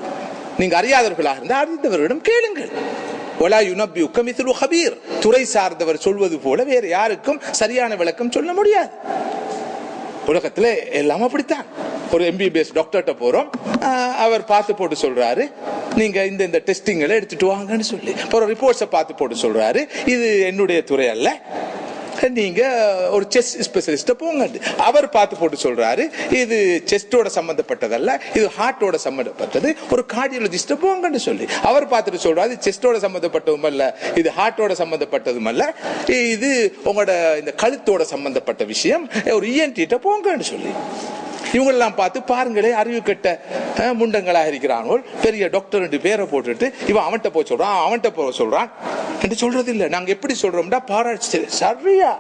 நீங்க அறியாதவர்களாக இருந்தால் அறிந்தவர்களிடம் கேளுங்கள். வலா யுனப்பியுக மிஸ்லு கபீர், துறை சார்ந்தவர் சொல்வது போல வேறு யாருக்கும் சரியான விளக்கம் சொல்ல முடியாது. உலகத்துல எல்லாம் அப்படித்தான். ஒரு MBBS டாக்டர்கிட்ட போறோம், அவர் பார்த்து போட்டு சொல்றாரு, நீங்க இந்த டெஸ்டிங்களை எடுத்துட்டு வாங்கன்னு சொல்லி ஒரு ரிப்போர்ட்ஸை பார்த்து போட்டு சொல்றாரு, இது என்னுடைய துறை அல்ல, நீங்க ஒரு செஸ் ஸ்பெஷலிஸ்ட போங்க. அவர் பார்த்து போட்டு சொல்றாரு, இது செஸ்டோட சம்பந்தப்பட்டதல்ல, இது ஹார்ட்டோட சம்பந்தப்பட்டது, ஒரு கார்டியாலஜிஸ்ட போங்கன்னு சொல்லி அவர் பார்த்துட்டு சொல்றாரு, செஸ்டோட சம்பந்தப்பட்டதும் அல்ல, இது ஹார்ட்டோட சம்பந்தப்பட்டதும் அல்ல, இது உங்களோட இந்த கழுத்தோட சம்பந்தப்பட்ட விஷயம், ஒரு ENT போங்கன்னு சொல்லி இவங்களெல்லாம் பார்த்து பாருங்களே, அறிவு கெட்ட முண்டங்களாக இருக்கிறானோ, பெரிய டாக்டர் பேரை போட்டுட்டு இவன் அவன்கிட்ட போய் சொல்றான், அவன்கிட்ட போக சொல்றான் என்று சொல்றது இல்லை. நாங்க எப்படி சொல்றோம்டா, பாராட்டு சரியா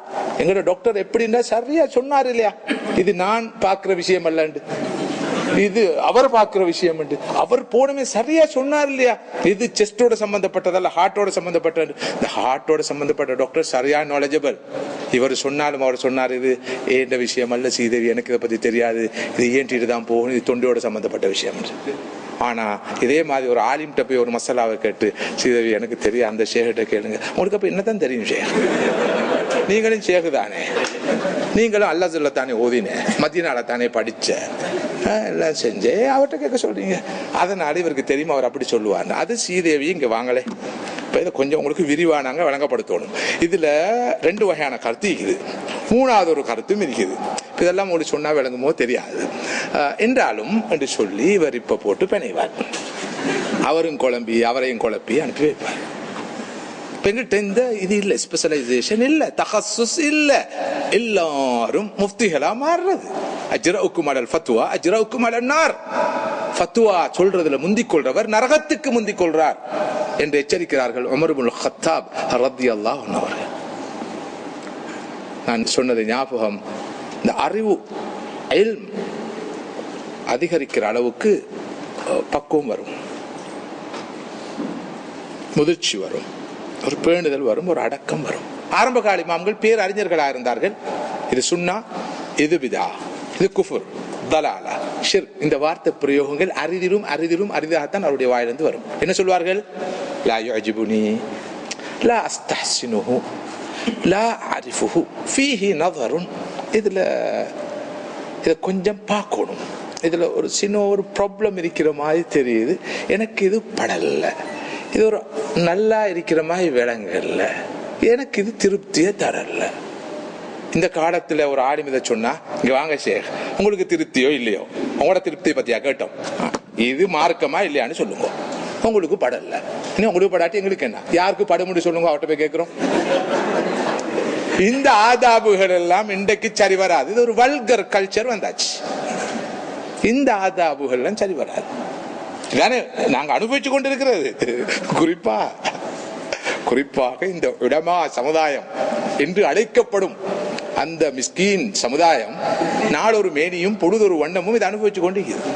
எங்களோட டாக்டர் எப்படின்னா சரியா சொன்னார் இல்லையா, இது நான் பார்க்கிற விஷயம் அல்ல, இது அவர் பார்க்கிற விஷயம், அவர் போனமே சரியா சொன்னார் இல்லையா, இது செஸ்டோட சம்பந்தப்பட்டதல்ல, ஹார்ட்டோட சம்பந்தப்பட்டது. இந்த ஹார்ட்டோட சம்பந்தப்பட்ட டாக்டர் சரியா நாலேஜபிள், இவர் சொன்னாலும் அவர் சொன்னார், இது ஏண்ட விஷயம் அல்ல சீதேவி, எனக்கு இதை பத்தி தெரியாது, இது ஏன்ட்டு தான் போகணும், இது தொண்டையோட சம்பந்தப்பட்ட விஷயம். ஆனா இதே மாதிரி ஒரு ஆலிம்கிட்ட போய் ஒரு மசாலாவை கேட்டு, சீதேவி எனக்கு தெரியும், அந்த ஷேகிட்ட கேளுங்க, உங்களுக்கு அப்ப என்னதான் தெரியும் ஷேக், நீங்களும் ஷேகு தானே, நீங்களும் அல்லா சொல்லத்தானே ஓதினே, மதியனால தானே படிச்ச, எல்லாம் செஞ்சே அவர்கிட்ட கேட்க சொல்றீங்க, அதனால இவருக்கு தெரியுமா, அவர் அப்படி சொல்லுவாங்க. அது சீதேவி இங்க வாங்கலே. இப்ப இதை கொஞ்சம் உங்களுக்கு விரிவானாங்க வழங்கப்படுத்தணும். இதுல 2 வகையான கருத்து இருக்குது, 3வது ஒரு கருத்தும் இருக்குது. இதெல்லாம் உங்களுக்கு சொன்னா விளங்குமோ தெரியாது என்றாலும் என்று சொல்லி இவர் இப்ப போட்டு பிணைவார், அவரும் குழம்பி அவரையும் குழப்பி அனுப்பி வைப்பார். எங்கிட்ட இந்த இது இல்ல, ஸ்பெஷலைசேஷன் இல்ல, தகசுஸ் இல்ல, எல்லாரும் முஃப்திகளா மாறுறது. அஜ்ரஉக்கும் அலல் ஃபத்வா அஜ்ரஉக்கும் அலன் நார், ஃபத்வா சொல்றதுல முந்திக் கொள்றவர் நரகத்துக்கு முந்திக் கொள்றார் என்று எச்சரிக்கிறார்கள் உமர் இப்னுல் கத்தாப் ரலியல்லாஹு அன்ஹு அவர்கள். நான் சொன்னது ஞாபகம், இந்த அறிவு இல்ம் அதிகரிக்கிற அளவுக்கு பக்குவம் வரும், முதிர்ச்சி வரும், ஒரு பேணுதல் வரும், ஒரு அடக்கம் வரும். ஆரம்ப கால இமாம்கள் பேர் அறிஞர்களாக இருந்தார்கள். இது சுன்னா, இது பிதா, இது குஃபுர், தலாலா, ஷிர்க், இந்த வார்த்தை பிரயோகங்கள் அரிதாகத்தான் அவருடைய வாயிலிருந்து வரும். என்ன சொல்வார்கள்? லா யுஅஜிபுனி, லா அஸ்தஹ்சினுஹு, லா அரிஃபுஹு, ஃபீஹி நதருன். இதை கொஞ்சம் பார்க்கணும், இதுல ஒரு சின்ன ஒரு ப்ராப்ளம் இருக்கிற மாதிரி தெரியுது, எனக்கு இது படல, இது ஒரு நல்லா இருக்கிற மாதிரி விளங்கல, எனக்கு இது திருப்தியே தரல. இந்த காலத்துல ஒரு ஆலிம் இதை சொன்னா, இங்க வாங்க ஷேக், உங்களுக்கு திருப்தியோ இல்லையோ, உங்களோட திருப்தியை பத்தியா கேட்டோம், இது மார்க்கமா இல்லையான்னு சொல்லுங்க. உங்களுக்கு படல, இன்னும் உங்களுக்கு படாட்டி எங்களுக்கு என்ன, யாருக்கு படுமுடி சொல்லுங்க, அவர்கிட்ட போய் கேட்கிறோம். இந்த ஆதாபுகள் எல்லாம் இன்றைக்கு சரி வராது. இது ஒரு வல்கர் கல்ச்சர் வந்தாச்சு. இந்த ஆதாபுகள் எல்லாம் சரி வராது. நாங்க அனுபவிச்சு கொண்டிருக்கிறது. குறிப்பாக இந்த உலமா சமுதாயம் என்று அழைக்கப்படும் அந்த மிஸ்கீன் சமுதாயம் நாளொரு மேனியும் பொழுதொரு வண்ணமும் இதை அனுபவிச்சு கொண்டிருக்கிறது.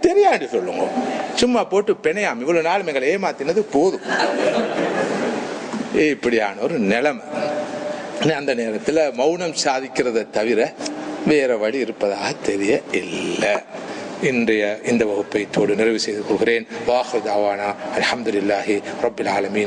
தெரியாது சொல்லுங்க, சும்மா போட்டு பிணையாம இவ்வளவு நாள் எங்களை ஏமாத்தினது போதும். இப்படியான ஒரு நிலைமை. அந்த நேரத்தில் மௌனம் சாதிக்கிறத தவிர வேற வழி இருப்பதாக தெரிய இல்லை. இன்றைய இந்த வகுப்பை நிறைவு செய்து கொள்கிறேன். வாஹிர் தாவானா அல்ஹம்துலில்லாஹி ரப்பில் ஆலமீன்.